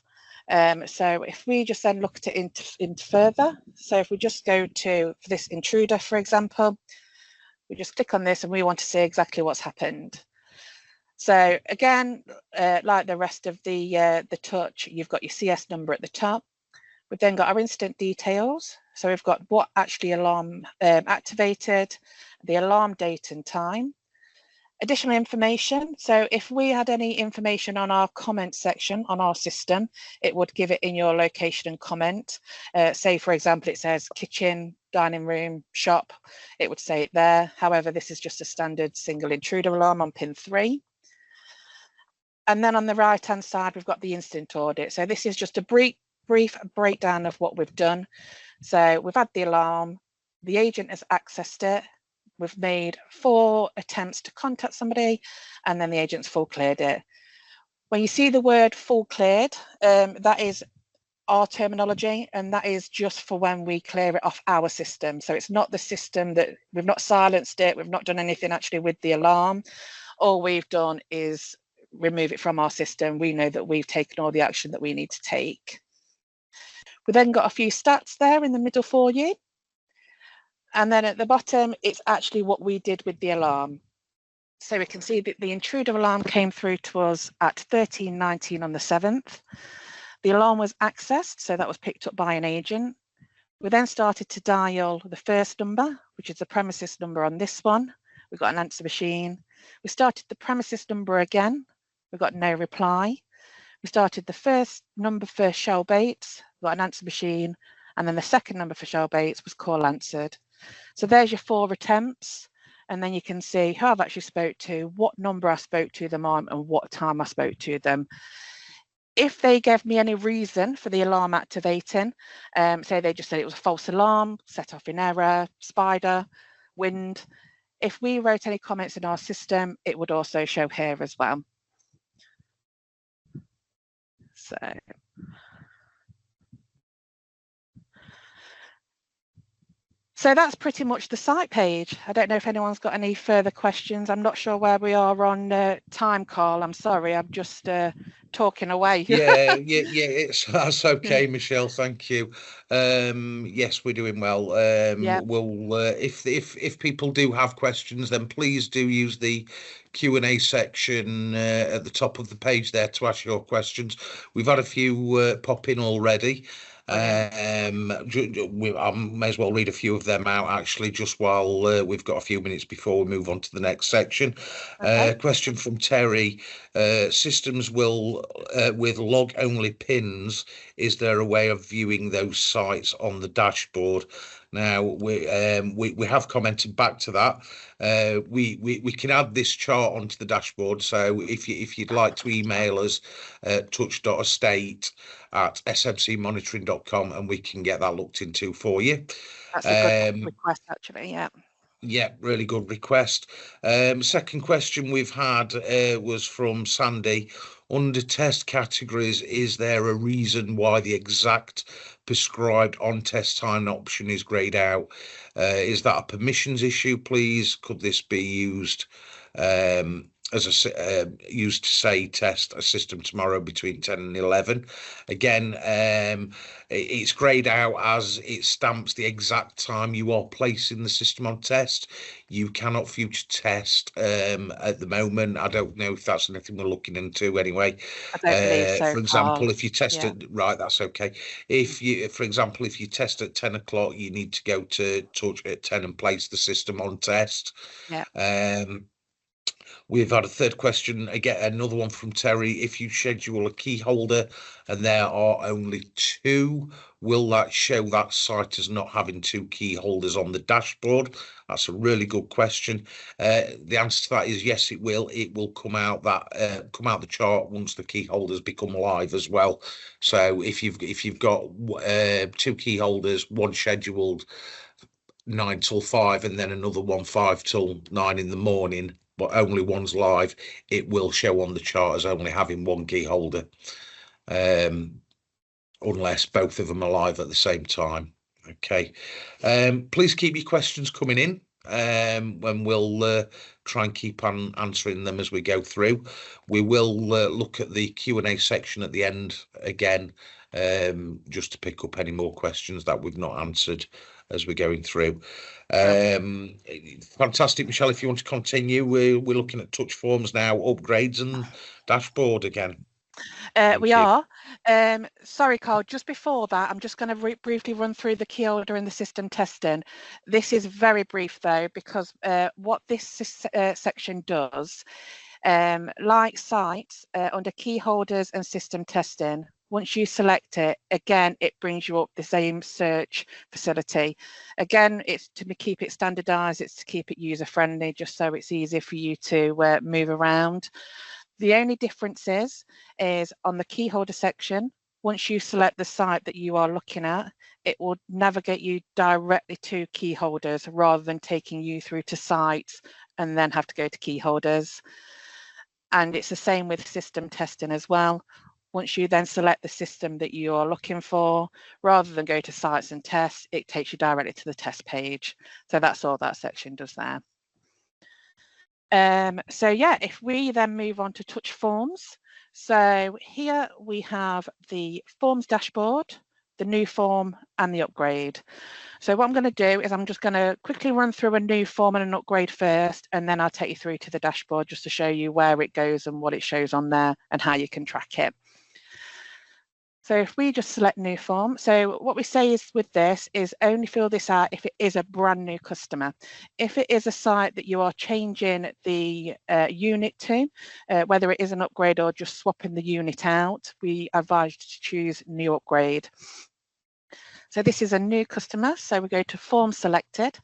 [SPEAKER 2] So if we just then look at it into further, so if we just go to this intruder, for example, we just click on this and we want to see exactly what's happened. So again, like the rest of the touch, you've got your CS number at the top. We've then got our incident details. So we've got what actually alarm activated, the alarm date and time. Additional information. So if we had any information on our comment section on our system, it would give it in your location and comment. Say, for example, it says kitchen, dining room, shop, it would say it there. However, this is just a standard single intruder alarm on pin 3. And then on the right-hand side, we've got the incident audit. So this is just a brief brief breakdown of what we've done. So we've had the alarm, the agent has accessed it, we've made 4 attempts to contact somebody, and then the agent's full cleared it. When you see the word full cleared, that is our terminology, and that is just for when we clear it off our system. So it's not the system that we've not silenced it, we've not done anything actually with the alarm. All we've done is remove it from our system. We know that we've taken all the action that we need to take. We then got a few stats there in the middle for you. And then at the bottom, it's actually what we did with the alarm. So we can see that the intruder alarm came through to us at 13:19 on the 7th. The alarm was accessed, so that was picked up by an agent. We then started to dial the first number, which is the premises number on this one. We got an answer machine. We started the premises number again. We got no reply. We started the first number for Shell Bates, got an answer machine, and then the second number for Shell Bates was call answered. So there's your 4 attempts, and then you can see who I've actually spoke to, what number I spoke to them on, and what time I spoke to them. If they gave me any reason for the alarm activating, say they just said it was a false alarm, set off in error, spider, wind, if we wrote any comments in our system, it would also show here as well. So that's pretty much the site page. I don't know if anyone's got any further questions. I'm not sure where we are on time, Carl. I'm sorry, I'm just talking away.
[SPEAKER 1] That's okay, Michelle. Thank you. Yes, we're doing well. We'll if people do have questions, then please do use the Q&A section at the top of the page there to ask your questions. We've had a few pop in already. I may as well read a few of them out actually, just while we've got a few minutes before we move on to the next section. Okay. Question from Terry: systems will with log only pins, is there a way of viewing those sites on the dashboard? Now we have commented back to that. We can add this chart onto the dashboard. So if you'd like to email us, touch.estate@smcmonitoring.com, and we can get that looked into for you.
[SPEAKER 2] That's a good request, actually.
[SPEAKER 1] Yeah, really good request. Second question we've had was from Sandy. Under test categories, is there a reason why the exact prescribed on test time option is greyed out? Is that a permissions issue, please? Could this be used as a used to say test a system tomorrow between 10 and 11? Again, it's greyed out as it stamps the exact time you are placing the system on test. You cannot future test at the moment. I don't know if that's anything we're looking into anyway.
[SPEAKER 2] I don't believe so,
[SPEAKER 1] for example, if you test it right, that's okay. If you, for example, if you test at 10 o'clock, you need to go to touch at 10 and place the system on test. We've had a third question, again, another one from Terry. If you schedule a key holder and there are only 2, will that show that site as not having 2 key holders on the dashboard? That's a really good question. The answer to that is yes, it will. It will come out the chart once the key holders become live as well. So if you've got 2 key holders, one scheduled 9 till 5 and then another one 5 till 9 in the morning, but only one's live, it will show on the chart as only having 1 key holder, unless both of them are live at the same time. Okay. Please keep your questions coming in, when we'll try and keep on answering them as we go through. We will look at the Q&A section at the end again, just to pick up any more questions that we've not answered as we're going through. Fantastic, Michelle. If you want to continue, we're looking at touch forms now, upgrades and dashboard again.
[SPEAKER 2] We are. Sorry, Carl, just before that, I'm just going to briefly run through the key holder and the system testing. This is very brief though, because what this section does, like sites under key holders and system testing, once you select it, again, it brings you up the same search facility. Again, it's to keep it standardized, it's to keep it user friendly, just so it's easier for you to move around. The only difference is on the key holder section, once you select the site that you are looking at, it will navigate you directly to Keyholders rather than taking you through to sites and then have to go to Keyholders. And it's the same with system testing as well. Once you then select the system that you are looking for, rather than go to sites and tests, it takes you directly to the test page. So that's all that section does there. So yeah, if we then move on to touch forms. So here we have the forms dashboard, the new form and the upgrade. So what I'm going to do is I'm just going to quickly run through a new form and an upgrade first, and then I'll take you through to the dashboard just to show you where it goes and what it shows on there and how you can track it. So if we just select new form, so what we say is with this is only fill this out if it is a brand new customer. If it is a site that you are changing the unit to, whether it is an upgrade or just swapping the unit out, we advise you to choose new upgrade. So this is a new customer, so we go to form selected.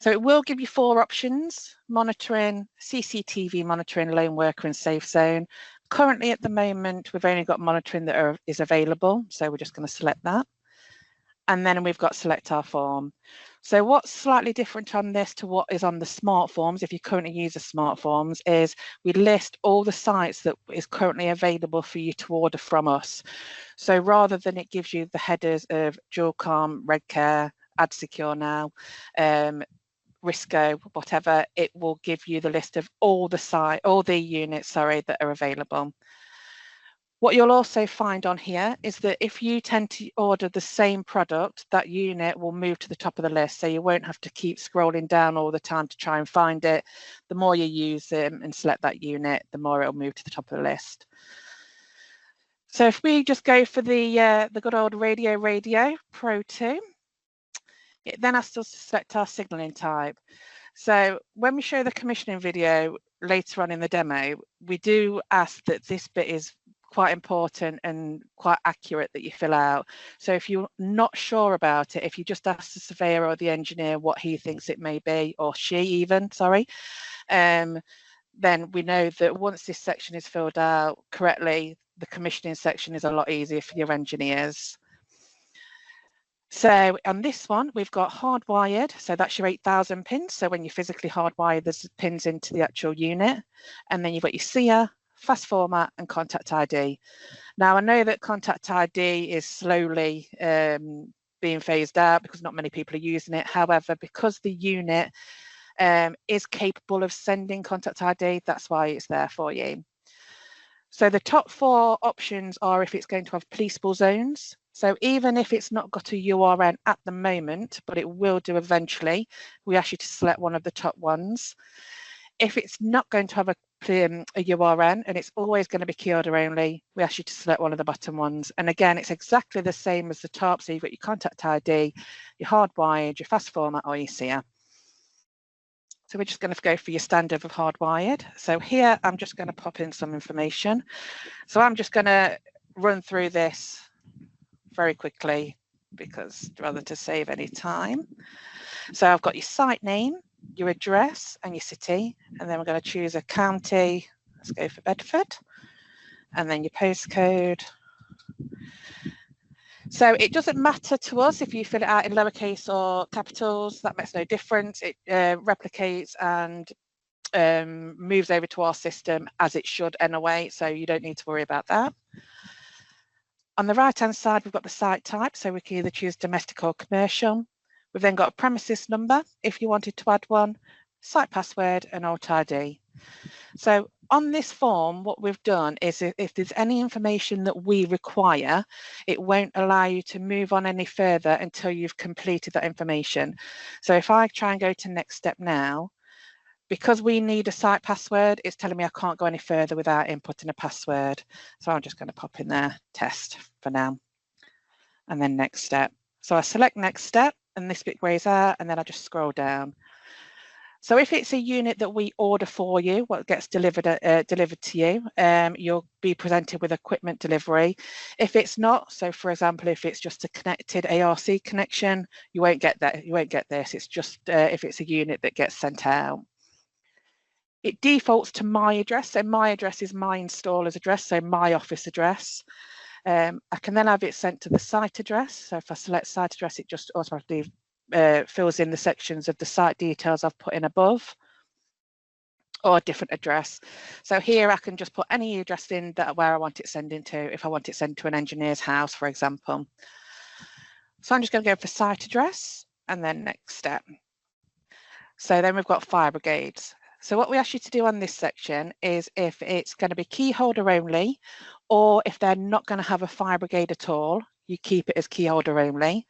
[SPEAKER 2] So it will give you 4 options: monitoring, CCTV monitoring, lone worker and safe zone. Currently at the moment, we've only got monitoring that is available. So we're just going to select that. And then we've got select our form. So what's slightly different on this to what is on the smart forms, if you currently use the smart forms, is we list all the sites that is currently available for you to order from us. So rather than it gives you the headers of Dualcom, Redcare, AdSecure now, Risco, whatever, it will give you the list of all the units, that are available. What you'll also find on here is that if you tend to order the same product, that unit will move to the top of the list. So you won't have to keep scrolling down all the time to try and find it. The more you use them and select that unit, the more it'll move to the top of the list. So if we just go for the good old Radio Pro 2, it then asks us to select our signalling type. So when we show the commissioning video later on in the demo, we do ask that this bit is quite important and quite accurate that you fill out. So if you're not sure about it, if you just ask the surveyor or the engineer what he thinks it may be, or she even, then we know that once this section is filled out correctly, the commissioning section is a lot easier for your engineers. So on this one, we've got hardwired. So that's your 8,000 pins. So when you physically hardwire, there's pins into the actual unit. And then you've got your SIA, fast format and contact ID. Now I know that contact ID is slowly being phased out because not many people are using it. However, because the unit is capable of sending contact ID, that's why it's there for you. So the top 4 options are if it's going to have policeable zones. So even if it's not got a URN at the moment, but it will do eventually, we ask you to select one of the top ones. If it's not going to have a URN and it's always going to be key order only, we ask you to select one of the bottom ones. And again, it's exactly the same as the top. So you've got your contact ID, your hardwired, your fast format or your SIA. So we're just going to go for your standard of hardwired. So here, I'm just going to pop in some information. So I'm just going to run through this very quickly because rather to save any time. So I've got your site name, your address and your city, and then we're going to choose a county. Let's go for Bedford, and then your postcode. So it doesn't matter to us if you fill it out in lowercase or capitals, that makes no difference. It replicates and moves over to our system as it should anyway, so you don't need to worry about that. On the right hand side, we've got the site type, so we can either choose domestic or commercial. We've then got a premises number if you wanted to add one, site password and alt ID. So on this form, what we've done is if there's any information that we require, it won't allow you to move on any further until you've completed that information. So if I try and go to next step now, because we need a site password, it's telling me I can't go any further without inputting a password. So I'm just going to pop in there, test for now, and then next step. So I select next step and this bit grays out, and then I just scroll down. So if it's a unit that we order for you, what gets delivered to you, you'll be presented with equipment delivery. If it's not, so for example, if it's just a connected ARC connection, you won't get that. You won't get this. It's just if it's a unit that gets sent out. It defaults to my address. So my address is my installer's address, so my office address. I can then have it sent to the site address. So if I select site address, it just automatically fills in the sections of the site details I've put in above, or a different address. So here I can just put any address in that where I want it sending to, if I want it sent to an engineer's house, for example. So I'm just going to go for site address and then next step. So then we've got fire brigades. So what we ask you to do on this section is if it's going to be key holder only, or if they're not going to have a fire brigade at all, you keep it as key holder only.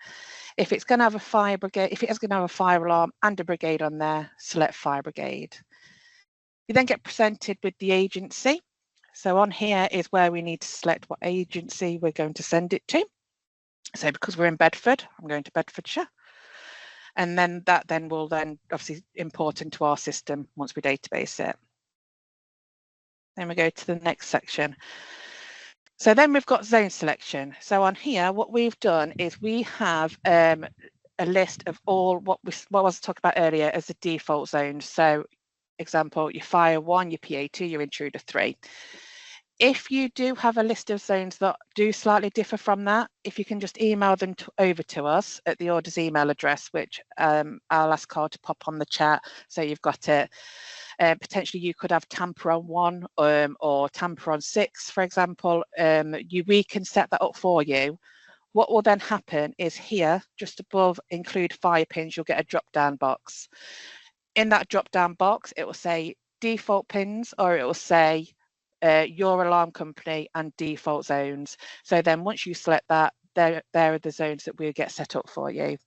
[SPEAKER 2] If it's going to have a fire brigade, if it is going to have a fire alarm and a brigade on there, select fire brigade. You then get presented with the agency. So on here is where we need to select what agency we're going to send it to. So because we're in Bedford, I'm going to Bedfordshire. And then that will obviously import into our system once we database it. Then we go to the next section. So then we've got zone selection. So on here, what we've done is we have a list of all what I was talking about earlier as the default zones. So example, your fire 1, your PA2, your intruder 3. If you do have a list of zones that do slightly differ from that, if you can just email them over to us at the orders email address, which I'll ask Carl to pop on the chat so you've got it. Potentially you could have tamper on 1 or tamper on 6, for example. We can set that up for you. What will then happen is here, just above include fire pins, you'll get a drop-down box. In that drop-down box, it will say default pins, or it will say your alarm company and default zones. So then once you select that, there are the zones that we'll get set up for you.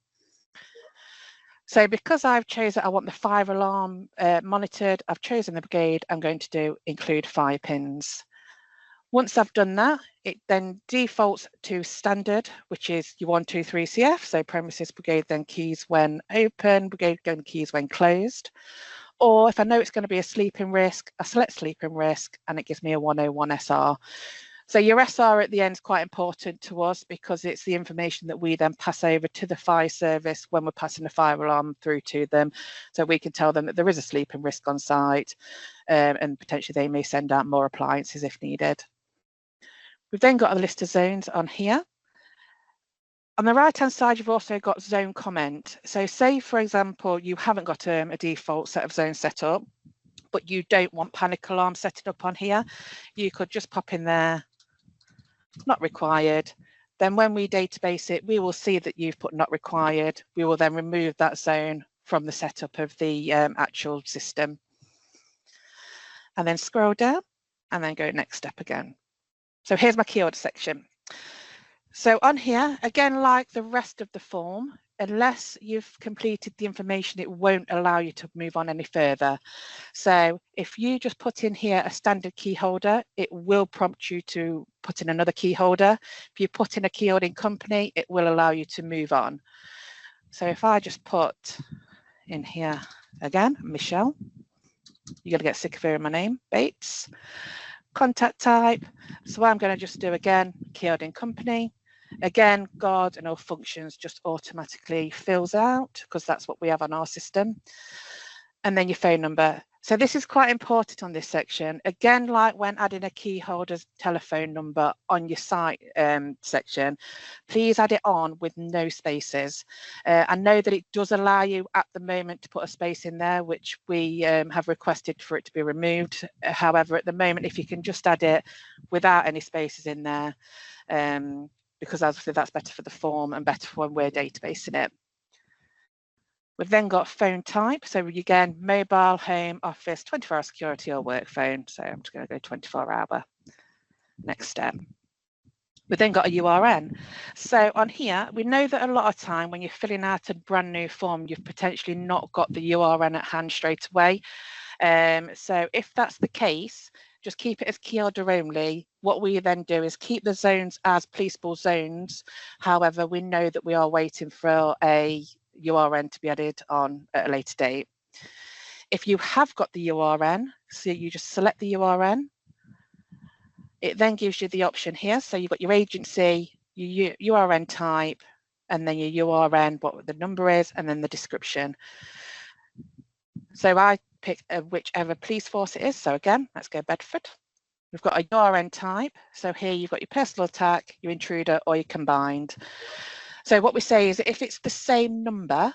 [SPEAKER 2] So because I've chosen, I want the fire alarm monitored, I've chosen the brigade, I'm going to do include fire pins. Once I've done that, it then defaults to standard, which is your 1, 2, 3 CF. So premises brigade then keys when open, brigade then keys when closed. Or if I know it's going to be a sleeping risk, I select sleeping risk and it gives me a 101 SR. So your SR at the end is quite important to us because it's the information that we then pass over to the fire service when we're passing the fire alarm through to them. So we can tell them that there is a sleeping risk on site and potentially they may send out more appliances if needed. We've then got a list of zones on here. On the right-hand side, you've also got zone comment. So say, for example, you haven't got a default set of zones set up, but you don't want panic alarm setting up on here. You could just pop in there, not required. Then when we database it, we will see that you've put not required. We will then remove that zone from the setup of the actual system. And then scroll down and then go next step again. So here's my key order section. So on here, again, like the rest of the form, unless you've completed the information, it won't allow you to move on any further. So if you just put in here a standard key holder, it will prompt you to put in another key holder. If you put in a key holding company, it will allow you to move on. So if I just put in here again, Michelle, you're going to get sick of hearing my name, Bates. Contact type. So I'm going to just do again, key holding company. Again, guard and all functions just automatically fills out because that's what we have on our system. And then your phone number. So this is quite important on this section. Again, like when adding a key holder's telephone number on your site section, please add it on with no spaces. I know that it does allow you at the moment to put a space in there, which we have requested for it to be removed. However, at the moment, if you can just add it without any spaces in there, because obviously that's better for the form and better when we're databasing it. We've then got phone type. So again, mobile, home, office, 24-hour security or work phone. So I'm just going to go 24-hour. Next step. We've then got a URN. So on here, we know that a lot of time when you're filling out a brand new form, you've potentially not got the URN at hand straight away. So if that's the case, just keep it as key holder only. What we then do is keep the zones as policeable zones. However, we know that we are waiting for a URN to be added on at a later date. If you have got the URN, so you just select the URN. It then gives you the option here. So you've got your agency, your URN type, and then your URN, what the number is, and then the description. So I pick whichever police force it is. So again, let's go Bedford. We've got a URN type. So here you've got your personal attack, your intruder, or your combined. So what we say is that if it's the same number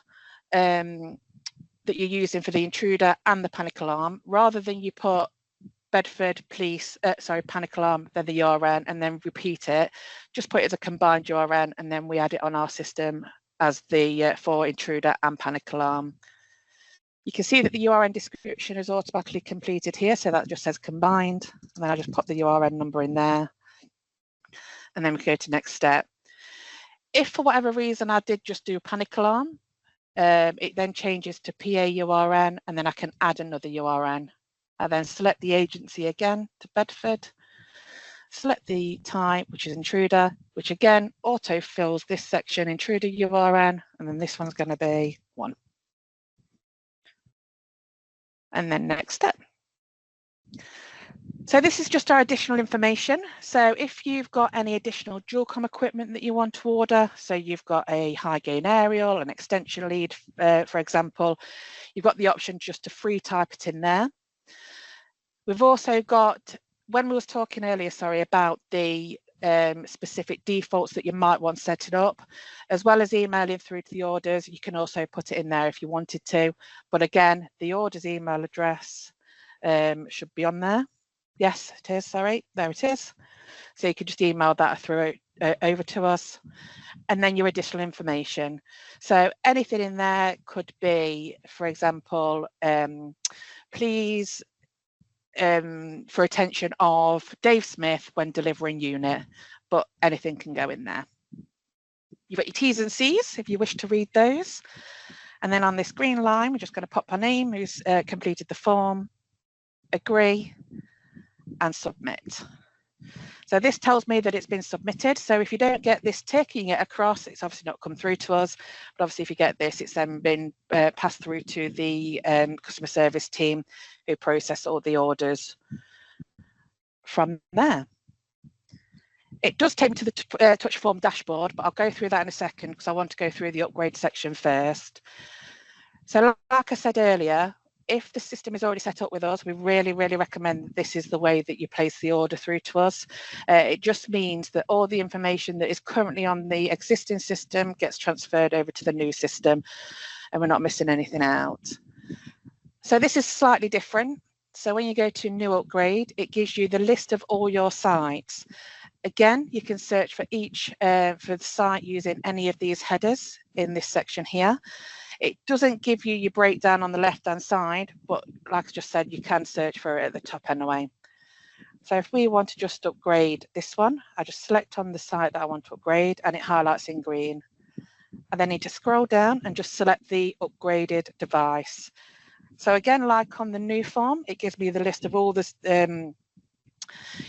[SPEAKER 2] that you're using for the intruder and the panic alarm, rather than you put Bedford police, panic alarm, then the URN, and then repeat it, just put it as a combined URN, and then we add it on our system as the for intruder and panic alarm. You can see that the URN description is automatically completed here, so that just says combined, and then I just pop the URN number in there, and then we go to next step. If for whatever reason I did just do panic alarm, it then changes to PA URN, and then I can add another URN. I then select the agency again to Bedford, select the type, which is intruder, which again auto fills this section intruder URN, and then this one's going to be 1. And then next step. So this is just our additional information. So if you've got any additional dual-com equipment that you want to order, so you've got a high gain aerial, an extension lead, for example, you've got the option just to free type it in there. We've also got, when we was talking earlier, about the specific defaults that you might want set it up, as well as emailing through to the orders, you can also put it in there if you wanted to. But again, the orders email address should be on there. Yes, it is, sorry, there it is. So you could just email that through over to us. And then your additional information. So anything in there could be, for example, please, for attention of Dave Smith when delivering unit, but anything can go in there. You've got your T's and C's if you wish to read those. And then on this green line, we're just going to pop our name, who's completed the form, agree, and submit. So this tells me that it's been submitted. So if you don't get this tick, you can get across, it's obviously not come through to us. But obviously if you get this, it's then been passed through to the customer service team who process all the orders from there. It does take me to the touch form dashboard, but I'll go through that in a second because I want to go through the upgrade section first. So like I said earlier, if the system is already set up with us, we really recommend that this is the way that you place the order through to us. It just means that all the information that is currently on the existing system gets transferred over to the new system and we're not missing anything out. So this is slightly different. So when you go to new upgrade, it gives you the list of all your sites. Again, you can search for each for the site using any of these headers in this section here. It doesn't give you your breakdown on the left-hand side, but like I just said, you can search for it at the top anyway. So if we want to just upgrade this one, I just select on the site that I want to upgrade and it highlights in green. I then need to scroll down and just select the upgraded device. So again, like on the new form, it gives me the list of all the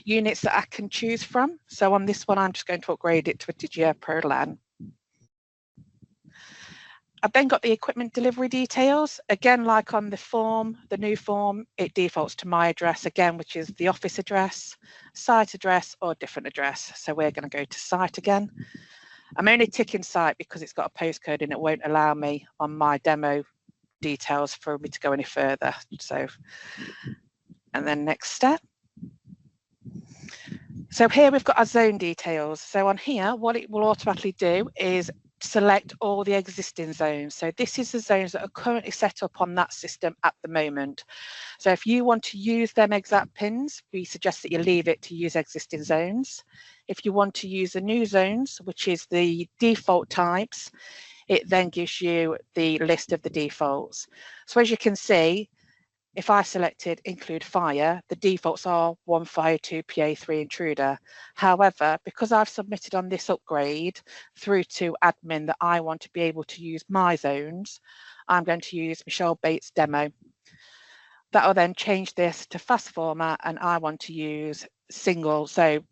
[SPEAKER 2] units that I can choose from. So on this one, I'm just going to upgrade it to a Digia Pro LAN. I've then got the equipment delivery details. Again, like on the form, the new form, it defaults to my address again, which is the office address, site address, or different address. So we're going to go to site again. I'm only ticking site because it's got a postcode and it won't allow me on my demo details for me to go any further. So, and then next step. So here we've got our zone details. So on here, what it will automatically do is select all the existing zones. So this is the zones that are currently set up on that system at the moment. So if you want to use them exact pins, we suggest that you leave it to use existing zones. If you want to use the new zones, which is the default types, it then gives you the list of the defaults. So as you can see, if I selected include fire, the defaults are 1 fire, 2 PA, 3 intruder. However, because I've submitted on this upgrade through to admin that I want to be able to use my zones, I'm going to use Michelle Bates demo. That will then change this to fast format and I want to use single, so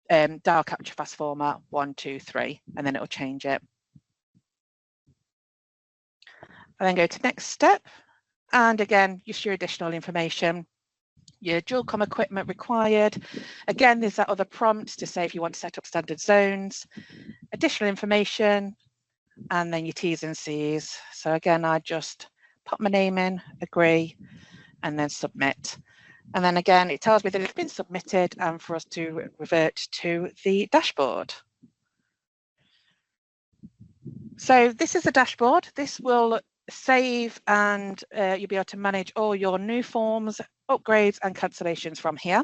[SPEAKER 2] dial capture fast format 1, 2, 3, and then it will change it. I then go to next step. And again, just your additional information, your dual-com equipment required. Again, there's that other prompt to say if you want to set up standard zones, additional information, and then your T's and C's. So again, I just pop my name in, agree, and then submit. And then again, it tells me that it's been submitted and for us to revert to the dashboard. So this is the dashboard. This will save and you'll be able to manage all your new forms, upgrades and cancellations from here.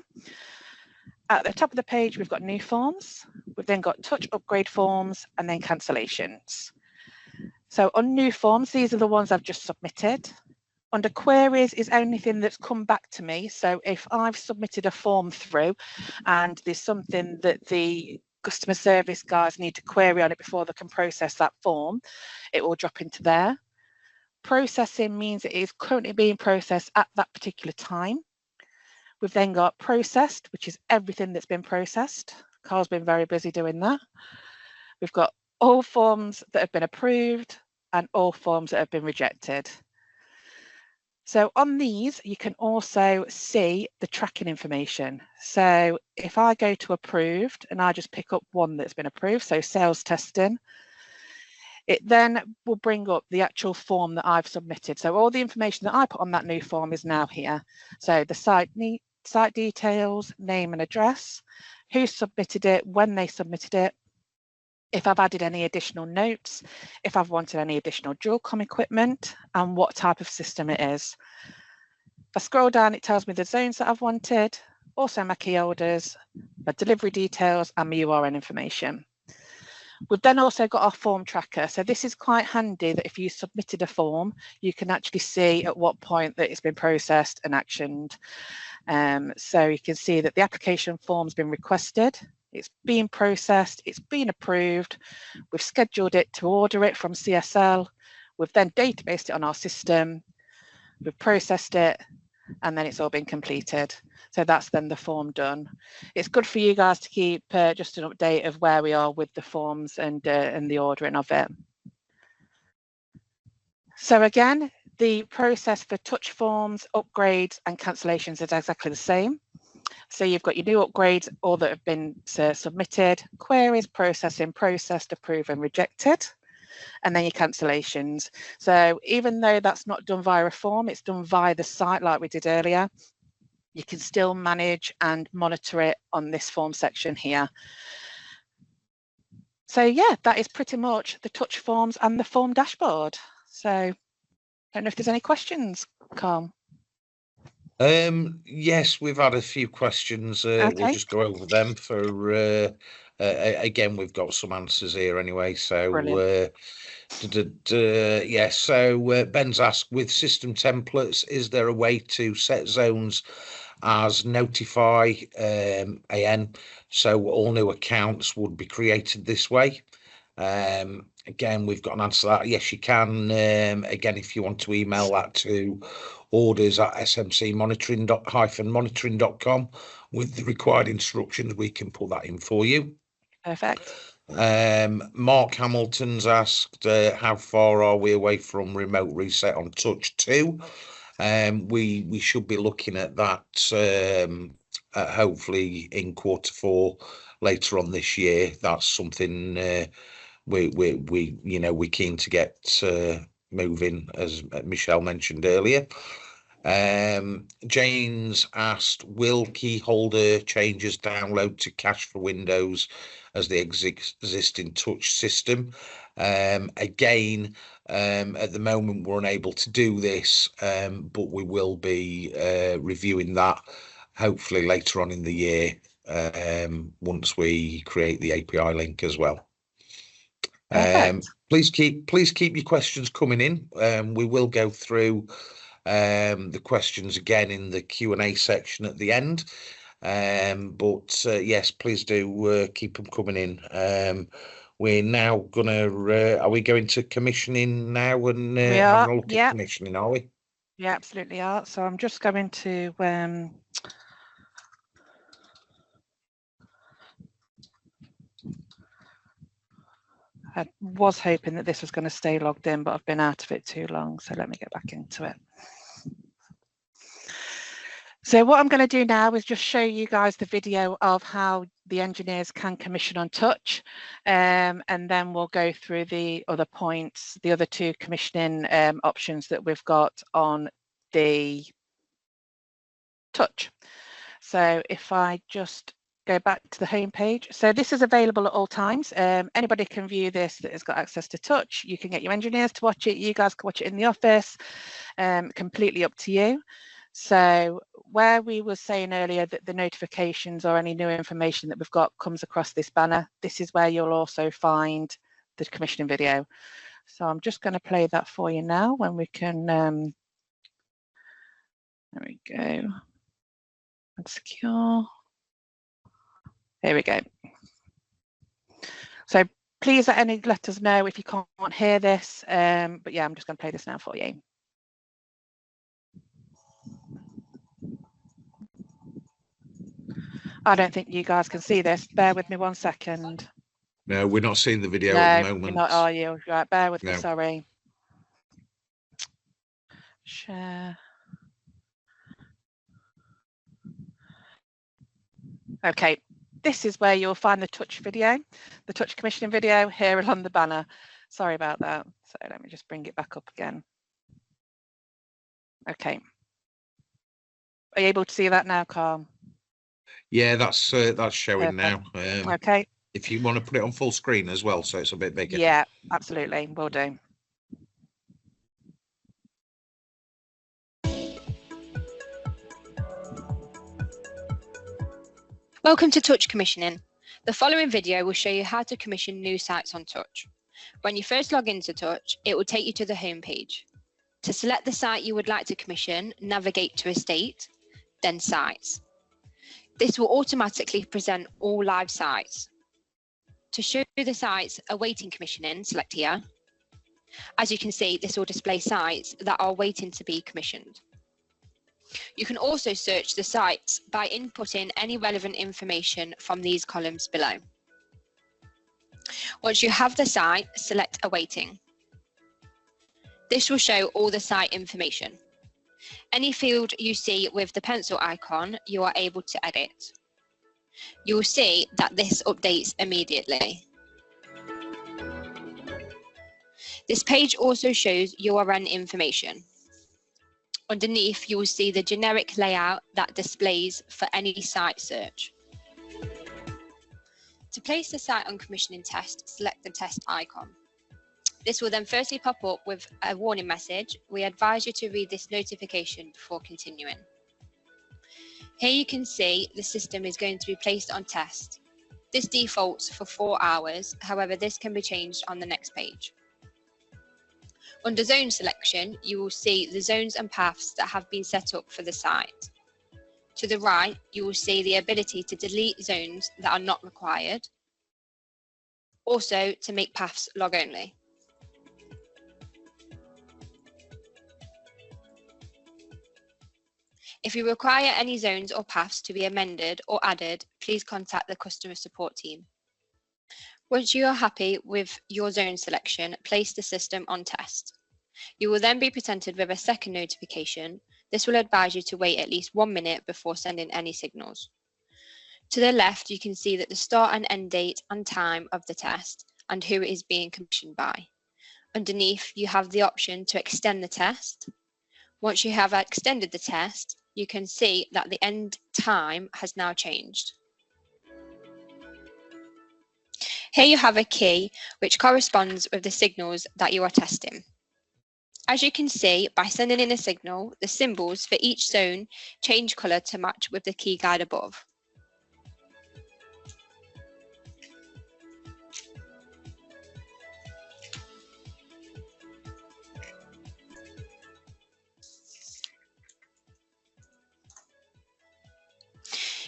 [SPEAKER 2] At the top of the page, we've got new forms. We've then got touch upgrade forms and then cancellations. So on new forms, these are the ones I've just submitted. Under queries is anything that's come back to me. So if I've submitted a form through and there's something that the customer service guys need to query on it before they can process that form, it will drop into there. Processing means it is currently being processed at that particular time. We've then got processed, which is everything that's been processed. Carl's been very busy doing that. We've got all forms that have been approved and all forms that have been rejected. So on these, you can also see the tracking information. So if I go to approved and I just pick up one that's been approved, so sales testing, it then will bring up the actual form that I've submitted. So all the information that I put on that new form is now here. So the site details, name and address, who submitted it, when they submitted it, if I've added any additional notes, if I've wanted any additional dual-com equipment, and what type of system it is. If I scroll down, it tells me the zones that I've wanted, also my key holders, my delivery details, and my URN information. We've then also got our form tracker. So this is quite handy that if you submitted a form, you can actually see at what point that it's been processed and actioned. So you can see that the application form's been requested, it's been processed, it's been approved, we've scheduled it to order it from CSL, we've then databased it on our system, we've processed it, and then it's all been completed. So that's then the form done. It's good for you guys to keep just an update of where we are with the forms and the ordering of it. So again, the process for touch forms, upgrades and cancellations is exactly the same. So you've got your new upgrades, all that have been submitted, queries, processing, processed, approved and rejected, and then your cancellations. So even though that's not done via a form, it's done via the site like we did earlier, you can still manage and monitor it on this form section here. So yeah, that is pretty much the touch forms and the form dashboard. So I don't know if there's any questions, Carl.
[SPEAKER 1] Yes, we've had a few questions.
[SPEAKER 2] Okay.
[SPEAKER 1] We'll just go over them for again, we've got some answers here anyway. So yeah, so Ben's asked, with system templates, is there a way to set zones as notify AN, so all new accounts would be created this way? Again, we've got an answer to that. Yes, you can. Again, if you want to email that to orders@smcmonitoring.com with the required instructions, we can put that in for you.
[SPEAKER 2] Perfect.
[SPEAKER 1] Mark Hamilton's asked, how far are we away from remote reset on touch 2? We should be looking at that hopefully in Q4 later on this year. That's something we're keen to get moving, as Michelle mentioned earlier. Jane's asked, will Keyholder changes download to cache for Windows as the existing touch system? Again, at the moment we're unable to do this, but we will be reviewing that hopefully later on in the year, once we create the API link as well. Please keep your questions coming in. We will go through the questions again in the Q&A section at the end, but yes, please do keep them coming in. We're now gonna are we going to commissioning now and having a look at commissioning, are we?
[SPEAKER 2] Yeah, absolutely are. So I'm just going to I was hoping that this was going to stay logged in, but I've been out of it too long. So let me get back into it. So what I'm going to do now is just show you guys the video of how the engineers can commission on touch, and then we'll go through the other points, the other two commissioning options that we've got on the touch. So if I just go back to the home page, so this is available at all times. Anybody can view this that has got access to touch. You can get your engineers to watch it, you guys can watch it in the office, completely up to you. So where we were saying earlier that the notifications or any new information that we've got comes across this banner, this is where you'll also find the commissioning video. So I'm just going to play that for you now when we can, there we go, and secure. Here we go. So please let us know if you can't hear this, but yeah, I'm just going to play this now for you. I don't think you guys can see this. Bear with me 1 second.
[SPEAKER 1] No, we're not seeing the video
[SPEAKER 2] No,
[SPEAKER 1] at the moment.
[SPEAKER 2] you're not, are you? Right, bear with me,
[SPEAKER 1] No.
[SPEAKER 2] sorry. Share. Okay, this is where you'll find the touch video, the touch commissioning video here on the banner. Sorry about that. So let me just bring it back up again. Okay. Are you able to see that now, Carl?
[SPEAKER 1] Yeah, that's showing
[SPEAKER 2] Perfect.
[SPEAKER 1] now.
[SPEAKER 2] Okay.
[SPEAKER 1] If you want to put it on full screen as well, so it's a bit bigger.
[SPEAKER 2] Yeah, absolutely, will do.
[SPEAKER 4] Welcome to Touch Commissioning. The following video will show you how to commission new sites on Touch. When you first log into Touch, it will take you to the home page. To select the site you would like to commission, navigate to Estate, then Sites. This will automatically present all live sites. To show the sites awaiting commissioning, select here. As you can see, this will display sites that are waiting to be commissioned. You can also search the sites by inputting any relevant information from these columns below. Once you have the site, select Awaiting. This will show all the site information. Any field you see with the pencil icon, you are able to edit. You will see that this updates immediately. This page also shows URN information. Underneath, you will see the generic layout that displays for any site search. To place the site on commissioning test, select the test icon. This will then firstly pop up with a warning message. We advise you to read this notification before continuing. Here you can see the system is going to be placed on test. This defaults for 4 hours, however this can be changed on the next page. Under zone selection, you will see the zones and paths that have been set up for the site. To the right, you will see the ability to delete zones that are not required. Also, to make paths log only. If you require any zones or paths to be amended or added, please contact the customer support team. Once you are happy with your zone selection, place the system on test. You will then be presented with a second notification. This will advise you to wait at least 1 minute before sending any signals. To the left, you can see that the start and end date and time of the test and who it is being commissioned by. Underneath, you have the option to extend the test. Once you have extended the test, you can see that the end time has now changed. Here you have a key which corresponds with the signals that you are testing. As you can see, by sending in a signal, the symbols for each zone change colour to match with the key guide above.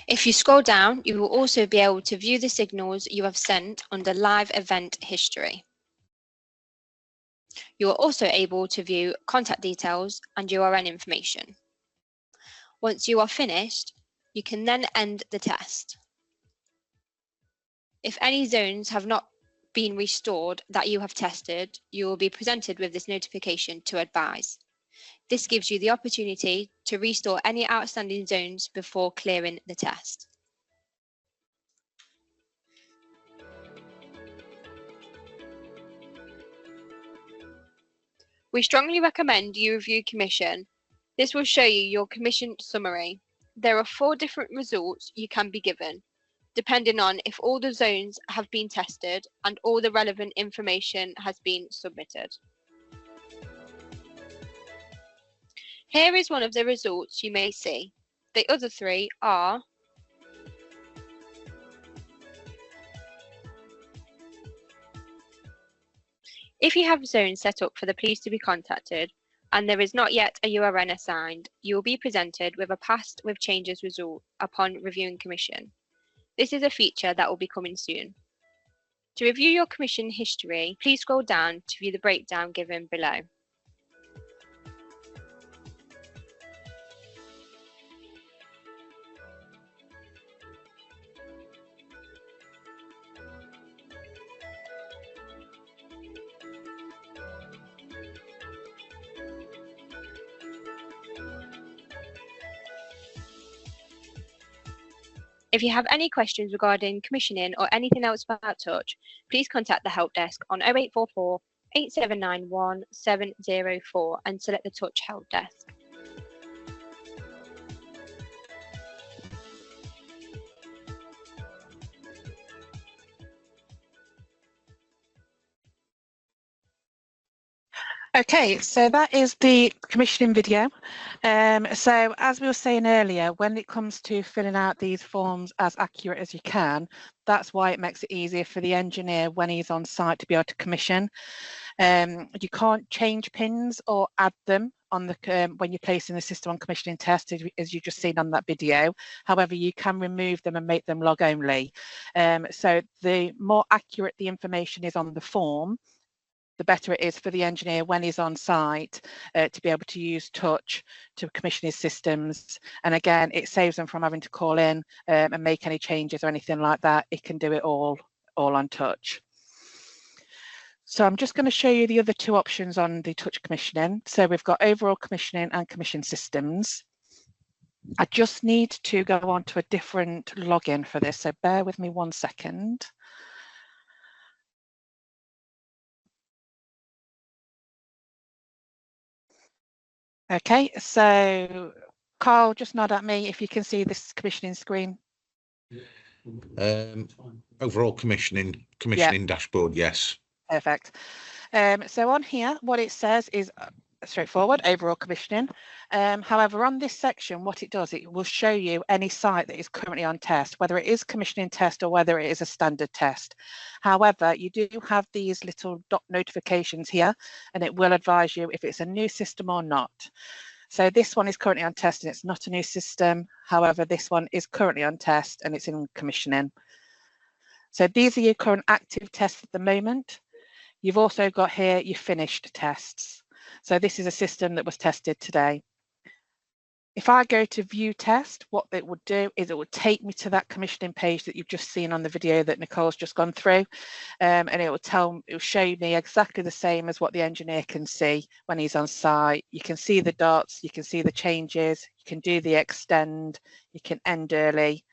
[SPEAKER 4] If you scroll down, you will also be able to view the signals you have sent under Live Event History. You are also able to view contact details and URN information. Once you are finished, you can then end the test. If any zones have not been restored that you have tested, you will be presented with this notification to advise. This gives you the opportunity to restore any outstanding zones before clearing the test. We strongly recommend you review commission. This will show you your commission summary. There are 4 different results you can be given, depending on if all the zones have been tested and all the relevant information has been submitted. Here is one of the results you may see. The other 3 are if you have zones set up for the police to be contacted and there is not yet a URN assigned, you will be presented with a passed with changes result upon reviewing commission. This is a feature that will be coming soon. To review your commission history, please scroll down to view the breakdown given below. If you have any questions regarding commissioning or anything else about Touch, please contact the help desk on 0844 8791 704 and select the Touch help desk.
[SPEAKER 2] Okay, so that is the commissioning video. So as we were saying earlier, when it comes to filling out these forms as accurate as you can, that's why it makes it easier for the engineer when he's on site to be able to commission. You can't change pins or add them on the when you're placing the system on commissioning test, as you just seen on that video. However, you can remove them and make them log only. So the more accurate the information is on the form, the better it is for the engineer when he's on site to be able to use Touch to commission his systems. And again, it saves them from having to call in and make any changes or anything like that. It can do it all on Touch. So I'm just going to show you the other 2 options on the Touch commissioning. So we've got overall commissioning and commission systems. I just need to go on to a different login for this, so bear with me 1 second. Okay, so Carl, just nod at me if you can see this commissioning screen.
[SPEAKER 1] Overall commissioning dashboard, yes.
[SPEAKER 2] Perfect. So on here, what it says is straightforward, overall commissioning. However, on this section, what it does, it will show you any site that is currently on test, whether it is commissioning test or whether it is a standard test. However, you do have these little dot notifications here, and it will advise you if it's a new system or not. So this one is currently on test and it's not a new system. However, this one is currently on test and it's in commissioning. So these are your current active tests at the moment. You've also got here your finished tests. So this is a system that was tested today. If I go to view test, what it would do is it would take me to that commissioning page that you've just seen on the video that Nicole's just gone through. And it will show me exactly the same as what the engineer can see when he's on site. You can see the dots, you can see the changes, you can do the extend, you can end early.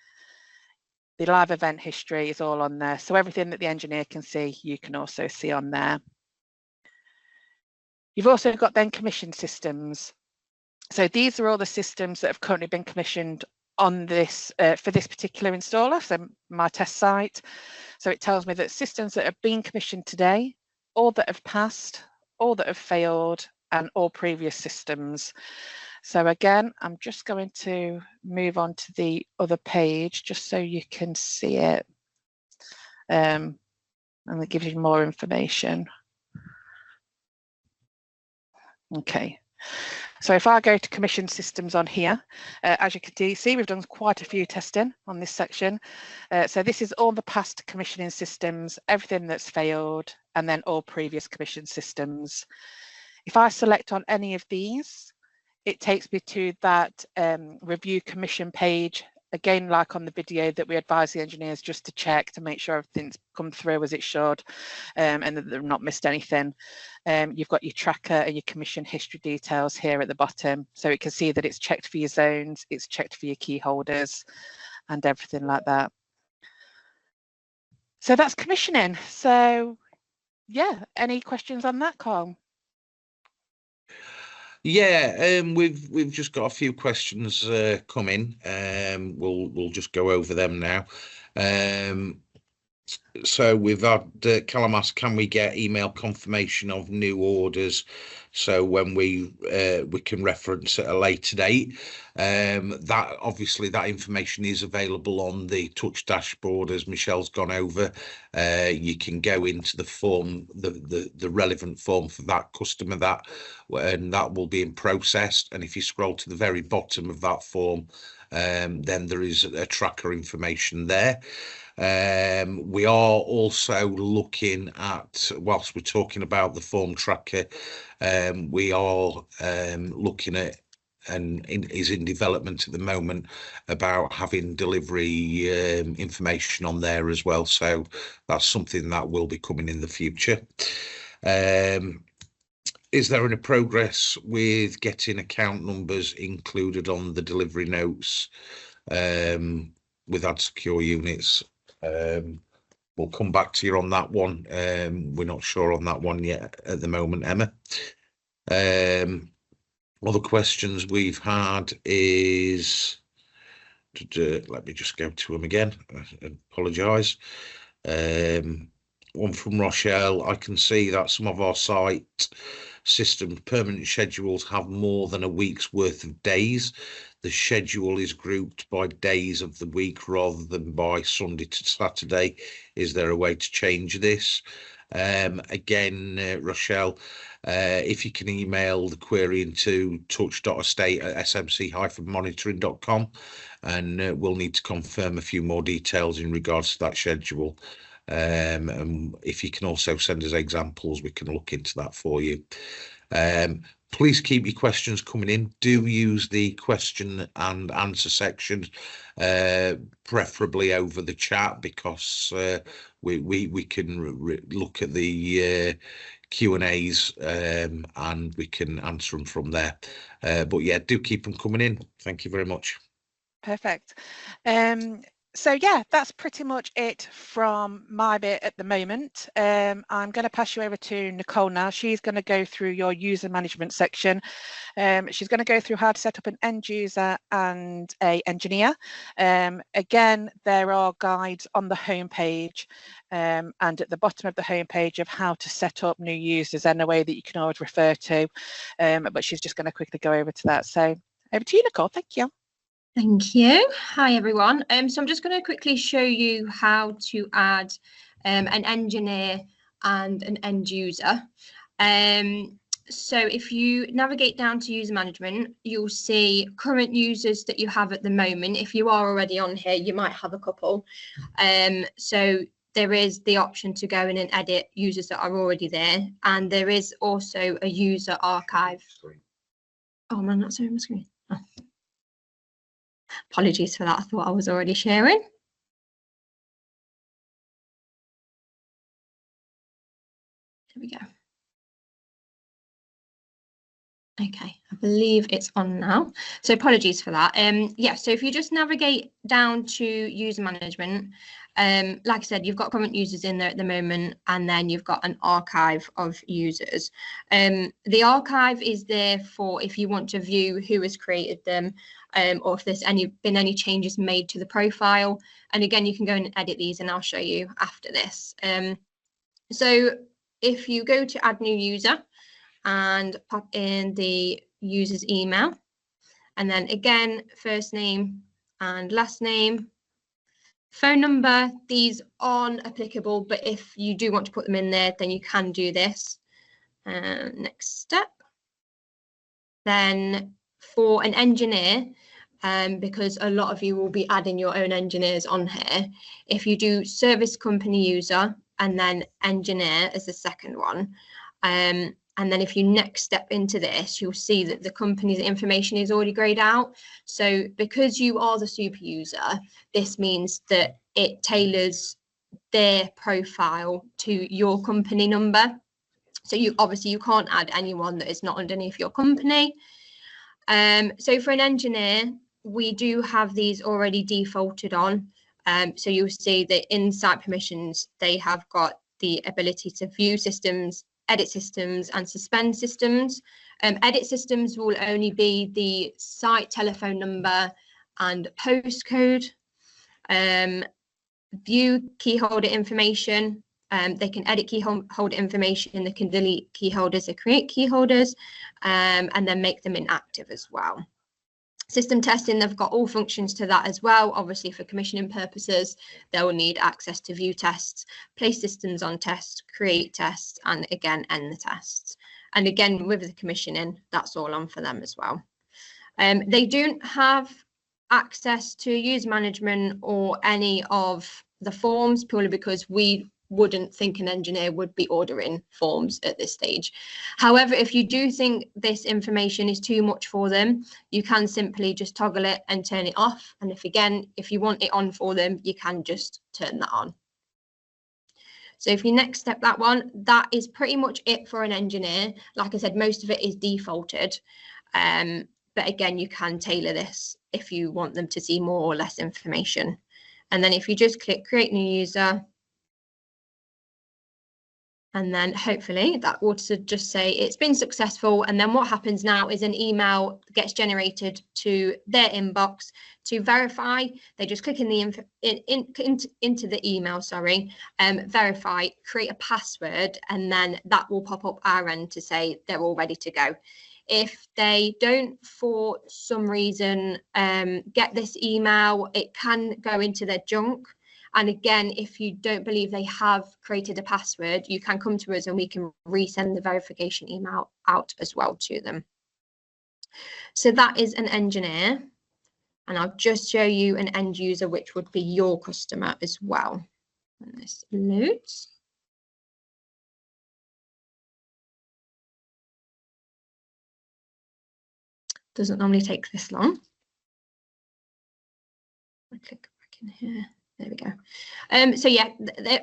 [SPEAKER 2] The live event history is all on there. So everything that the engineer can see, you can also see on there. You've also got then commission systems. So these are all the systems that have currently been commissioned on this for this particular installer, so my test site. So it tells me that systems that have been commissioned today, all that have passed, all that have failed, and all previous systems. So again, I'm just going to move on to the other page just so you can see it. And it gives you more information. Okay. So if I go to commission systems on here, as you can see, we've done quite a few testing on this section. So this is all the past commissioning systems, everything that's failed, and then all previous commission systems. If I select on any of these, it takes me to that review commission page. Again, like on the video that we advise the engineers just to check to make sure everything's come through as it should and that they've not missed anything. You've got your tracker and your commission history details here at the bottom. So it can see that it's checked for your zones, it's checked for your key holders and everything like that. So that's commissioning. So yeah, any questions on that, Carl?
[SPEAKER 1] Yeah, we've just got a few questions come in. We'll just go over them now. So we've had Callum ask, can we get email confirmation of new orders, so when we can reference at a later date? That obviously that information is available on the touch dashboard, as Michelle's gone over. You can go into the form, the relevant form for that customer, and that will be in processed. And if you scroll to the very bottom of that form, then there is a tracker information there. We are also looking at, whilst we're talking about the form tracker, we are looking at, and is in development at the moment, about having delivery information on there as well. So that's something that will be coming in the future. Is there any progress with getting account numbers included on the delivery notes with Add Secure Units? We'll come back to you on that one. We're not sure on that one yet at the moment, Emma. Other questions we've had is, let me just go to them again. I apologise. One from Rochelle. I can see that some of our site system permanent schedules have more than a week's worth of days. The schedule is grouped by days of the week rather than by Sunday to Saturday. Is there a way to change this? Again, Rochelle, if you can email the query into touch.estate@smc-monitoring.com, and we'll need to confirm a few more details in regards to that schedule. And if you can also send us examples, we can look into that for you. Please keep your questions coming in. Do use the question and answer section, preferably over the chat, because we can look at the Q&As and we can answer them from there. But yeah, do keep them coming in. Thank you very much.
[SPEAKER 2] Perfect. So yeah, that's pretty much it from my bit at the moment. I'm going to pass you over to Nicole now. She's going to go through your user management section. She's going to go through how to set up an end user and an engineer. Again, there are guides on the home page and at the bottom of the home page of how to set up new users in a way that you can always refer to. But she's just going to quickly go over to that. So over to you, Nicole. Thank you.
[SPEAKER 5] Thank you. Hi, everyone. So I'm just going to quickly show you how to add an engineer and an end user. So if you navigate down to user management, you'll see current users that you have at the moment. If you are already on here, you might have a couple. So there is the option to go in and edit users that are already there. And there is also a user archive. Oh man, that's over my screen. Oh. Apologies for that. I thought I was already sharing. There we go. Okay, I believe it's on now. So apologies for that. Yeah, so if you just navigate down to user management, like I said, you've got current users in there at the moment, and then you've got an archive of users. The archive is there for if you want to view who has created them, or if there's been any changes made to the profile. And again, you can go and edit these, and I'll show you after this. So if you go to add new user and pop in the user's email, and then again, first name and last name, phone number, these aren't applicable, but if you do want to put them in there, then you can do this. Next step. Then for an engineer, because a lot of you will be adding your own engineers on here, if you do service company user and then engineer as the second one, and then if you next step into this, you'll see that the company's information is already grayed out. So because you are the super user, this means that it tailors their profile to your company number. So you can't add anyone that is not underneath your company. So for an engineer, we do have these already defaulted on. So you'll see that in site permissions, they have got the ability to view systems edit systems and suspend systems. Edit systems will only be the site telephone number and postcode. View keyholder information. They can edit keyholder information, they can delete keyholders, they create keyholders, and then make them inactive as well. System testing, they've got all functions to that as well. Obviously, for commissioning purposes, they will need access to view tests, place systems on test, create tests, and again, end the tests. And again, with the commissioning, that's all on for them as well. They don't have access to user management or any of the forms, purely because we wouldn't think an engineer would be ordering forms at this stage. However, if you do think this information is too much for them, you can simply just toggle it and turn it off. And if you want it on for them, you can just turn that on. So if you next step that one, that is pretty much it for an engineer. Like I said, most of it is defaulted. But again, you can tailor this if you want them to see more or less information. And then if you just click create new user, and then hopefully that will just say it's been successful. And then what happens now is an email gets generated to their inbox to verify. They just click in the into the email, verify, create a password, and then that will pop up our end to say they're all ready to go. If they don't, for some reason, get this email, it can go into their junk. And again, if you don't believe they have created a password, you can come to us and we can resend the verification email out as well to them. So that is an engineer. And I'll just show you an end user, which would be your customer as well. When this loads. Doesn't normally take this long. I click back in here. There we go. So yeah,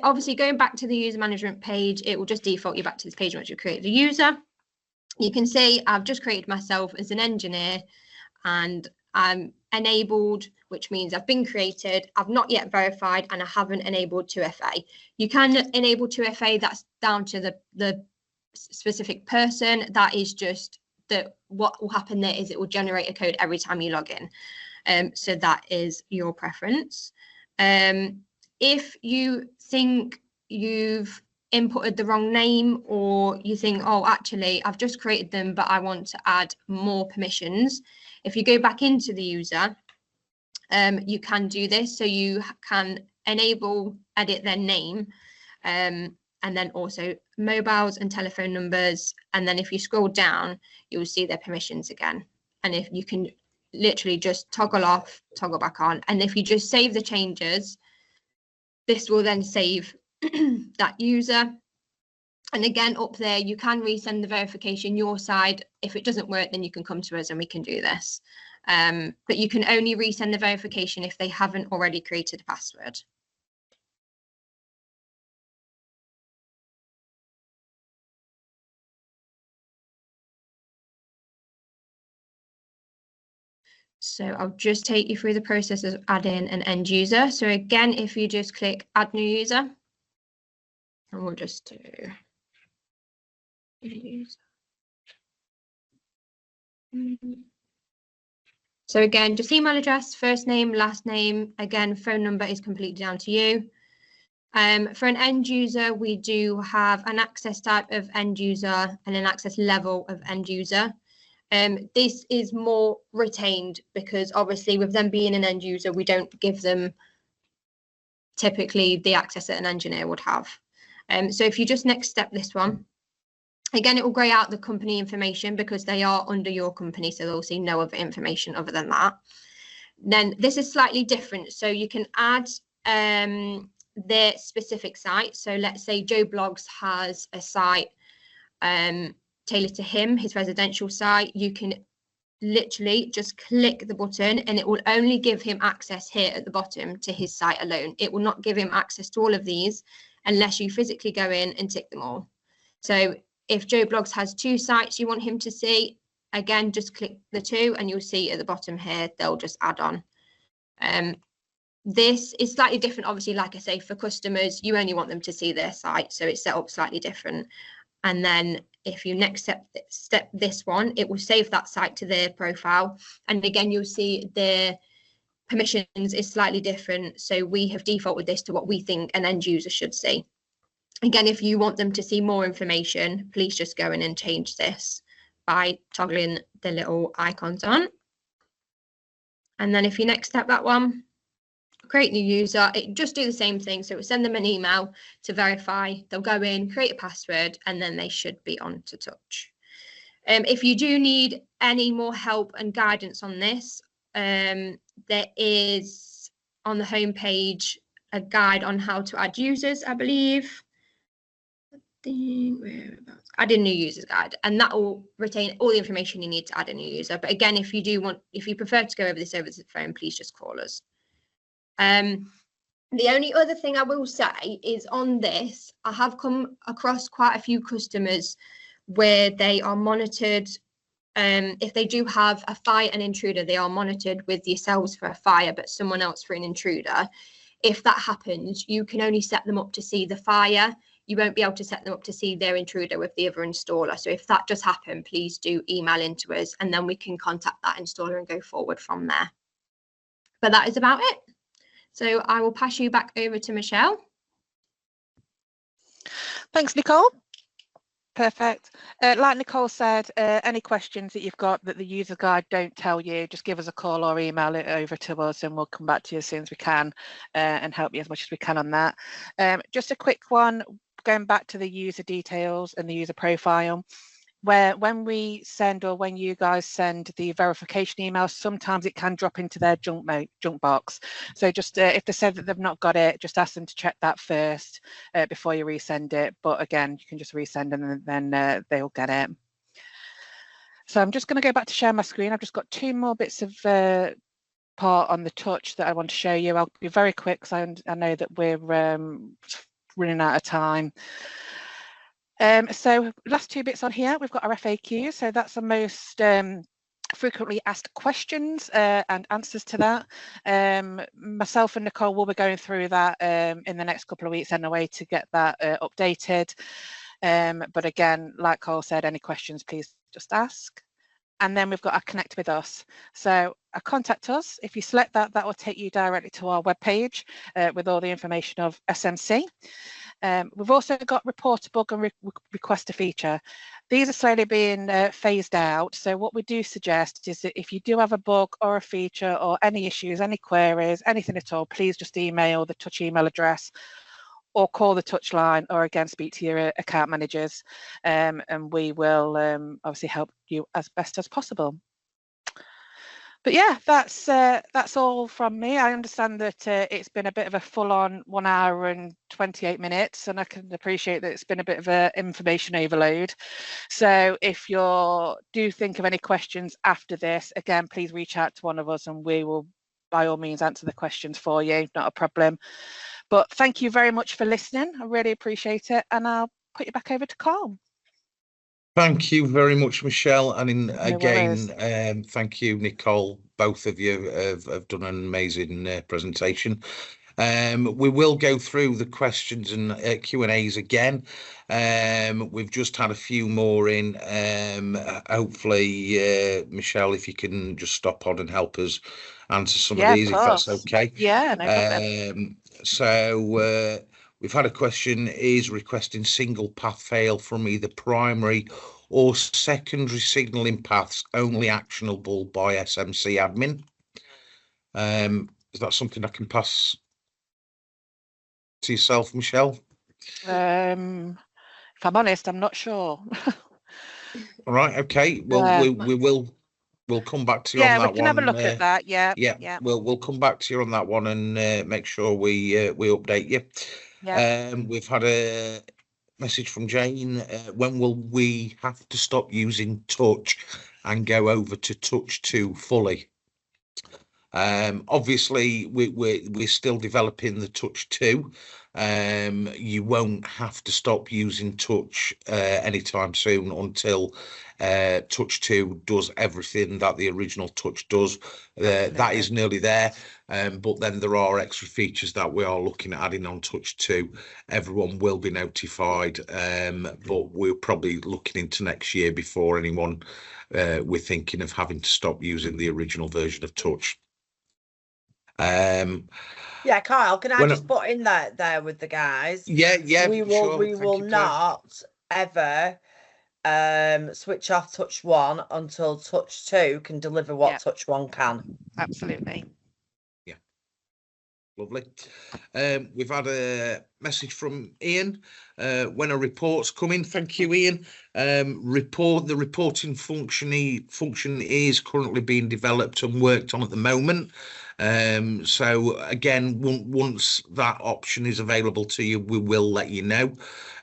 [SPEAKER 5] obviously going back to the user management page, it will just default you back to this page once you create the user. You can see I've just created myself as an engineer and I'm enabled, which means I've been created, I've not yet verified, and I haven't enabled 2FA. You can enable 2FA, that's down to the specific person. That is just that what will happen there is it will generate a code every time you log in. So that is your preference. If you think you've inputted the wrong name, or you think, oh, actually, I've just created them, but I want to add more permissions. If you go back into the user, you can do this. So you can enable, edit their name, and then also mobiles and telephone numbers. And then if you scroll down, you'll see their permissions again. And if you can literally just toggle off, toggle back on. And if you just save the changes, this will then save that user. And again, up there, you can resend the verification your side. If it doesn't work, then you can come to us and we can do this. But you can only resend the verification if they haven't already created a password. So I'll just take you through the process of adding an end user. So again, if you just click add new user, and we'll just do user. So again, just email address, first name, last name. Again, phone number is completely down to you. For an end user, we do have an access type of end user and an access level of end user. This is more retained because obviously with them being an end user, we don't give them typically the access that an engineer would have. So if you just next step this one, again, it will grey out the company information because they are under your company, so they'll see no other information other than that. Then this is slightly different. So you can add their specific site. So let's say Joe Blogs has a site tailored to him, his residential site. You can literally just click the button and it will only give him access here at the bottom to his site alone. It will not give him access to all of these unless you physically go in and tick them all. So if Joe Blogs has 2 sites you want him to see, again, just click the 2 and you'll see at the bottom here, they'll just add on. This is slightly different, obviously, like I say, for customers, you only want them to see their site, so it's set up slightly different. And then if you next step this one, it will save that site to their profile. And again, you'll see the permissions is slightly different. So we have defaulted this to what we think an end user should see. Again, if you want them to see more information, please just go in and change this by toggling the little icons on. And then if you next step that one, create new user, it just do the same thing. So send them an email to verify. They'll go in, create a password, and then they should be on to touch. If you do need any more help and guidance on this, there is on the homepage a guide on how to add users, I believe. Add a new users guide, and that will retain all the information you need to add a new user. But again, if you prefer to go over the phone, please just call us. The only other thing I will say is on this, I have come across quite a few customers where they are monitored. If they do have a fire and intruder, they are monitored with yourselves for a fire, but someone else for an intruder. If that happens, you can only set them up to see the fire. You won't be able to set them up to see their intruder with the other installer. So if that does happen, please do email into us, and then we can contact that installer and go forward from there. But that is about it. So I will pass you back over to Michelle.
[SPEAKER 2] Thanks, Nicole. Perfect. Like Nicole said, any questions that you've got that the user guide don't tell you, just give us a call or email it over to us, and we'll come back to you as soon as we can and help you as much as we can on that. Just a quick one, going back to the user details and the user profile. When we send, or when you guys send the verification email, sometimes it can drop into their junk box. So just if they said that they've not got it, just ask them to check that first before you resend it. But again, you can just resend and then they'll get it. So I'm just going to go back to share my screen. I've just got two more bits of part on the touch that I want to show you. I'll be very quick because I know that we're running out of time. So last two bits on here, we've got our FAQ. So that's the most frequently asked questions and answers to that. Myself and Nicole will be going through that in the next couple of weeks anyway to get that updated. But again, like Cole said, any questions, please just ask. And then we've got our connect with us. So contact us. If you select that, that will take you directly to our webpage with all the information of SMC. We've also got report a bug and request a feature. These are slowly being phased out. So what we do suggest is that if you do have a bug or a feature or any issues, any queries, anything at all, please just email the touch email address or call the touch line, or again speak to your account managers, and we will obviously help you as best as possible. But yeah, that's all from me. I understand that it's been a bit of a full-on 1 hour and 28 minutes, and I can appreciate that it's been a bit of an information overload. So if you do think of any questions after this, again, please reach out to one of us and we will by all means answer the questions for you, not a problem. But thank you very much for listening. I really appreciate it, and I'll put you back over to Carl.
[SPEAKER 1] Thank you very much, Michelle. And
[SPEAKER 2] worries.
[SPEAKER 1] thank you, Nicole. Both of you have done an amazing presentation. We will go through the questions and Q&As again. We've just had a few more in. Hopefully, Michelle, if you can just stop on and help us answer some of these, if that's okay.
[SPEAKER 2] Yeah, no problem.
[SPEAKER 1] So we've had a question: is requesting single path fail from either primary or secondary signalling paths only actionable by SMC admin? Is that something I can pass to yourself, Michelle?
[SPEAKER 2] If I'm honest, I'm not sure.
[SPEAKER 1] All right, okay. Well, we'll come back to you on that one.
[SPEAKER 2] Yeah, we can have a look at that. Yeah.
[SPEAKER 1] We'll come back to you on that one and make sure we update you.
[SPEAKER 2] Yeah.
[SPEAKER 1] We've had a message from Jane. When will we have to stop using touch and go over to touch 2 fully? Obviously, we're still developing the Touch 2. You won't have to stop using Touch anytime soon until Touch 2 does everything that the original Touch does. That is nearly there, but then there are extra features that we are looking at adding on Touch 2. Everyone will be notified, but we're probably looking into next year before anyone we're thinking of having to stop using the original version of Touch.
[SPEAKER 3] Yeah, Kyle, can I just put in that there with the guys?
[SPEAKER 1] Yeah,
[SPEAKER 3] we will not ever switch off Touch 1 until Touch 2 can deliver what Touch 1 can.
[SPEAKER 2] Absolutely.
[SPEAKER 1] Yeah, lovely. We've had a message from Ian. When a report's coming, thank you, Ian. The reporting function is currently being developed and worked on at the moment. So again, once that option is available to you, we will let you know.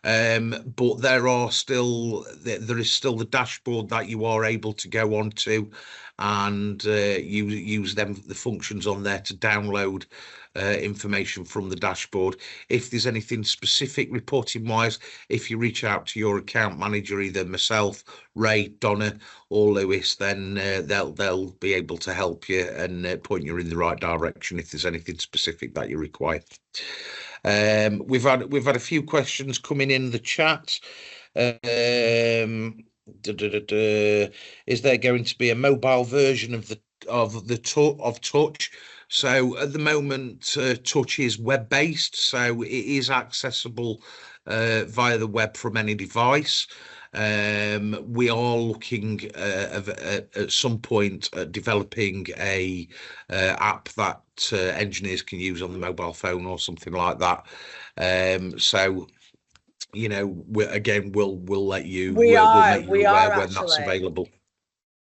[SPEAKER 1] But there is still the dashboard that you are able to go onto and use the functions on there to download information from the dashboard. If there's anything specific reporting wise, if you reach out to your account manager, either myself, Ray, Donna or Lewis, then they'll be able to help you and point you in the right direction if there's anything specific that you require. We've had a few questions coming in the chat. Is there going to be a mobile version of Touch? So at the moment, Touch is web-based, so it is accessible via the web from any device. We are looking at some point at developing a app that engineers can use on the mobile phone or something like that. So, you know, we'll let you. We'll make you aware when that's available.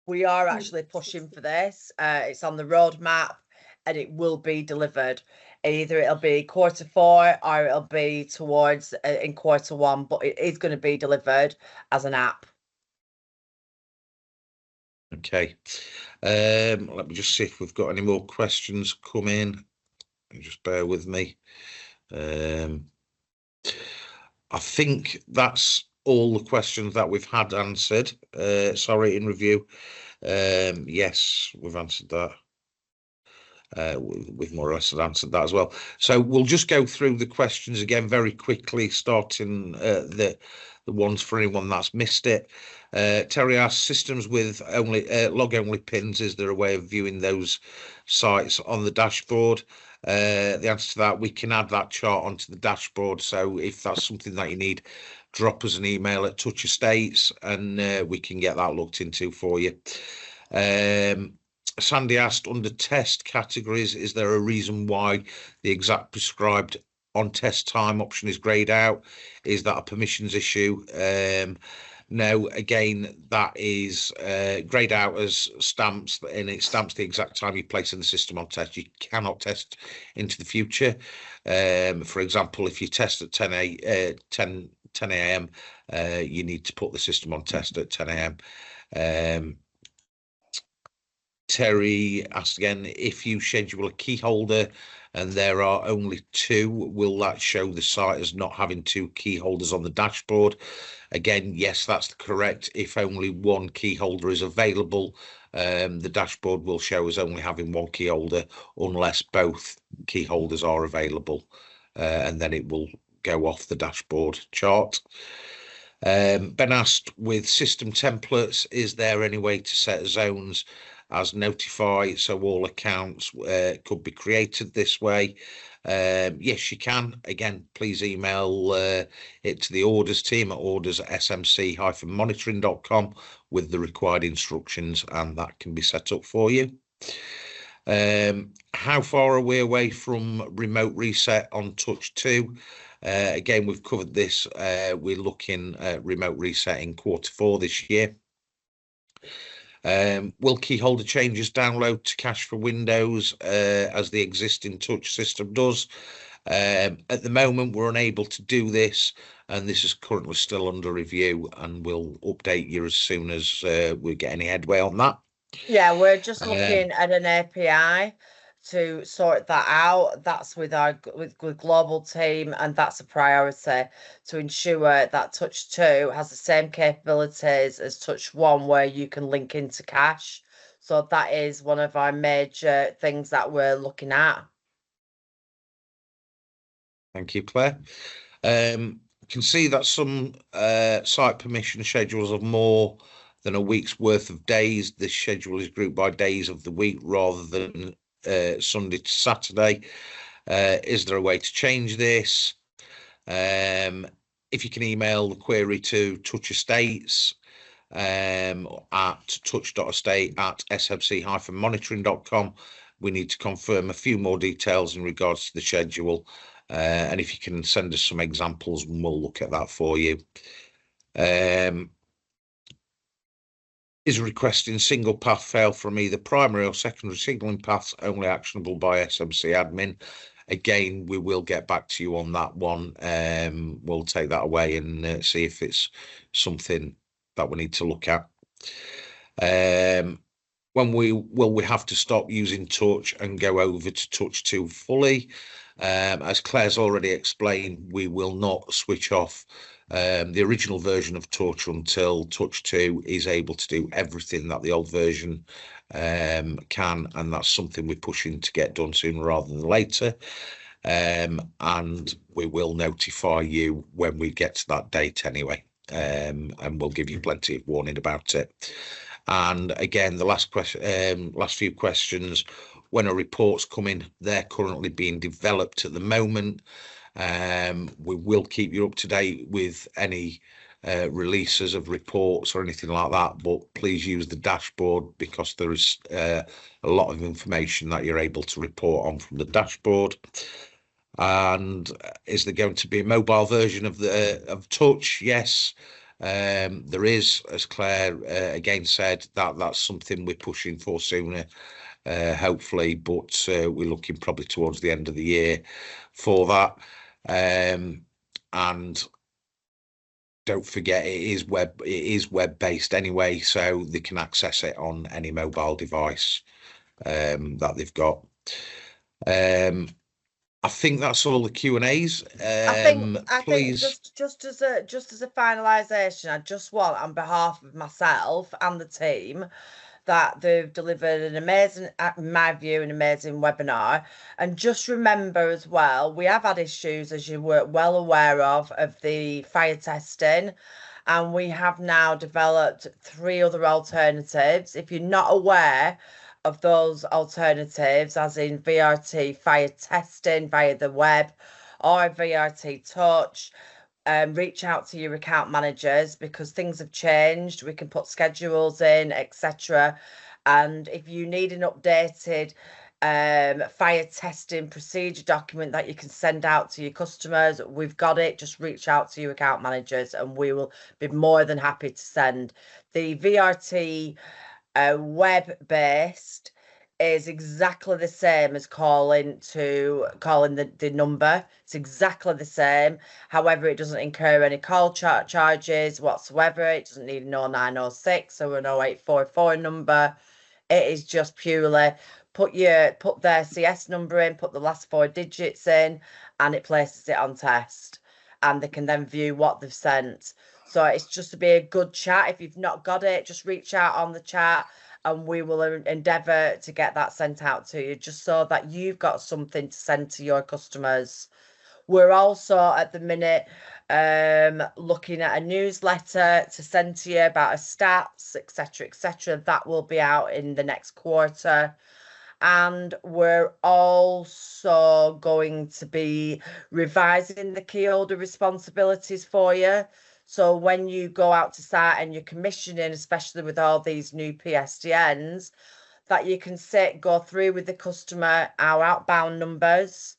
[SPEAKER 3] We are actually pushing for this. It's on the roadmap, and it will be delivered. Either it'll be Q4 or it'll be towards in Q1, but it is going to be delivered as an app.
[SPEAKER 1] Okay. Let me just see if we've got any more questions come in. Just bear with me. I think that's all the questions that we've had answered. Sorry, in review. Yes, we've answered that. We've more or less answered that as well. So we'll just go through the questions again very quickly, starting the ones for anyone that's missed it. Terry asks, systems with only log-only pins, is there a way of viewing those sites on the dashboard? The answer to that, we can add that chart onto the dashboard. So if that's something that you need, drop us an email at Touch Estates and we can get that looked into for you. Sandy asked, under test categories, is there a reason why the exact prescribed on test time option is grayed out? Is that a permissions issue? No, again, that is grayed out as stamps, and it stamps the exact time you place in the system on test. You cannot test into the future. For example, if you test at 10 a.m, you need to put the system on test at 10 a.m. Terry asked again, if you schedule a key holder and there are only 2, will that show the site as not having 2 key holders on the dashboard? Again, yes, that's correct. If only 1 key holder is available, the dashboard will show as only having 1 key holder unless both key holders are available, and then it will go off the dashboard chart. Ben asked, with system templates, is there any way to set zones as notify so all accounts could be created this way? Yes, you can. Again, please email it to the orders team at orders@smc-monitoring.com with the required instructions, and that can be set up for you. How far are we away from remote reset on Touch 2? Again, we've covered this. We're looking at remote reset in Q4 this year. Will key holder changes download to cache for Windows as the existing Touch system does? At the moment, we're unable to do this, and this is currently still under review, and we'll update you as soon as we get any headway on that.
[SPEAKER 3] Yeah, we're just looking at an API to sort that out. That's with our with global team, and that's a priority to ensure that Touch 2 has the same capabilities as Touch 1, where you can link into cash. So that is one of our major things that we're looking at.
[SPEAKER 1] Thank you, Claire. Can see that some site permission schedules have more than a week's worth of days. This schedule is grouped by days of the week rather than Sunday to Saturday. Is there a way to change this? If you can email the query to Touch Estates at touch.estate@smc-monitoring.com. We need to confirm a few more details in regards to the schedule. And if you can send us some examples, we'll look at that for you. Is requesting single path fail from either primary or secondary signalling paths only actionable by SMC admin? Again, we will get back to you on that one. We'll take that away and see if it's something that we need to look at. When will we have to stop using Touch and go over to Touch 2 fully? As Claire's already explained, we will not switch off the original version of Touch until Touch 2 is able to do everything that the old version can, and that's something we're pushing to get done sooner rather than later. And we will notify you when we get to that date anyway, and we'll give you plenty of warning about it. And again, the last few questions, when a report's coming, they're currently being developed at the moment. We will keep you up to date with any releases of reports or anything like that, but please use the dashboard because there is a lot of information that you're able to report on from the dashboard. And is there going to be a mobile version of Touch? Yes. There is, as Claire again said, that's something we're pushing for sooner, hopefully, but we're looking probably towards the end of the year for that. And don't forget, it is web based anyway, so they can access it on any mobile device that they've got. I think that's all the Q&As.
[SPEAKER 3] I think just as a finalisation, I just want, on behalf of myself and the team, that they've delivered an amazing, in my view, an amazing webinar. And just remember as well, we have had issues, as you were well aware of the fire testing, and we have now developed 3 other alternatives. If you're not aware of those alternatives, as in VRT fire testing via the web or VRT Touch, reach out to your account managers because things have changed. We can put schedules in, etc. And if you need an updated fire testing procedure document that you can send out to your customers, we've got it. Just reach out to your account managers and we will be more than happy to send. The VRT web-based is exactly the same as calling the number. It's exactly the same. However, it doesn't incur any call charges whatsoever. It doesn't need an 0906 or an 0844 number. It is just purely put their CS number in, put the last 4 digits in, and it places it on test, and they can then view what they've sent. So it's just to be a good chat. If you've not got it, just reach out on the chat and we will endeavour to get that sent out to you, just so that you've got something to send to your customers. We're also at the minute looking at a newsletter to send to you about our stats, etc., etc. That will be out in the next quarter. And we're also going to be revising the keyholder responsibilities for you. So when you go out to site and you're commissioning, especially with all these new PSTNs, that you can go through with the customer our outbound numbers,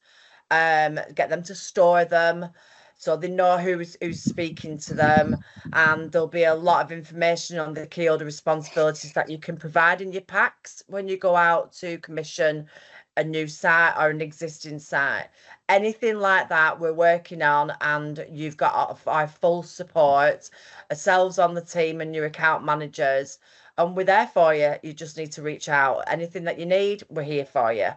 [SPEAKER 3] get them to store them so they know who's speaking to them, and there'll be a lot of information on the keyholder responsibilities that you can provide in your packs when you go out to commission a new site or an existing site. Anything like that we're working on, and you've got our full support, ourselves on the team and your account managers, and we're there for you. You just need to reach out. Anything that you need, we're here for you.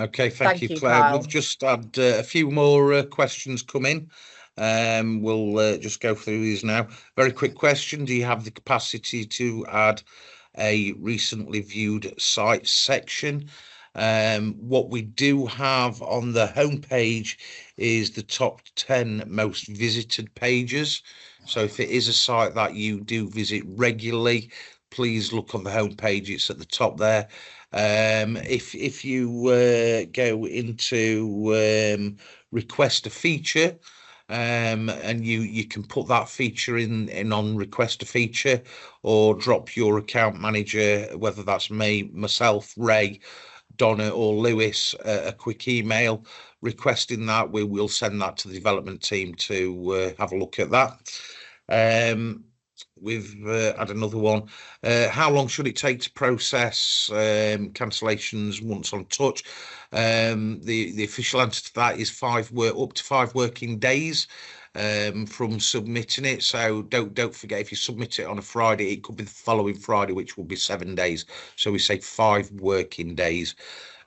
[SPEAKER 1] Okay, thank you,
[SPEAKER 3] you,
[SPEAKER 1] Claire.
[SPEAKER 3] Carl.
[SPEAKER 1] We've just had a few more questions come in. We'll just go through these now. Very quick question. Do you have the capacity to add a recently viewed site section? What we do have on the homepage is the top 10 most visited pages. So if it is a site that you do visit regularly, please look on the homepage. It's at the top there. If you go into request a feature, and you can put that feature in on request a feature, or drop your account manager, whether that's me, myself, Ray, Donna or Lewis, a quick email requesting that. We will send that to the development team to have a look at that. We've had another one. How long should it take to process cancellations once on touch? The official answer to that is up to 5 working days from submitting it. So don't forget, if you submit it on a Friday, it could be the following Friday, which will be 7 days. So we say 5 working days.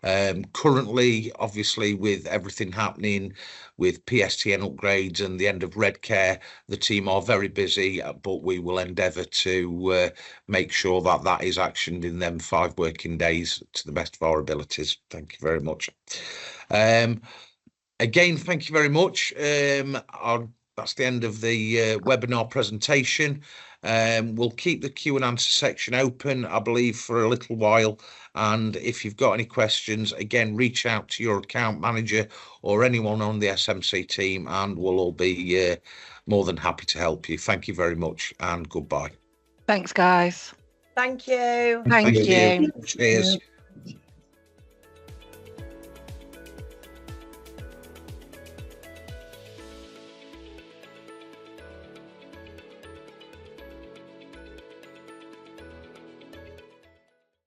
[SPEAKER 1] Currently, obviously, with everything happening with PSTN upgrades and the end of Redcare, the team are very busy, but we will endeavour to make sure that that is actioned in them 5 working days to the best of our abilities. Thank you very much. Again, thank you very much. That's the end of the webinar presentation. We'll keep the Q and answer section open, I believe, for a little while. And if you've got any questions, again, reach out to your account manager or anyone on the SMC team, and we'll all be more than happy to help you. Thank you very much, and goodbye.
[SPEAKER 2] Thanks, guys.
[SPEAKER 3] Thank you.
[SPEAKER 2] Thank you.
[SPEAKER 1] Cheers.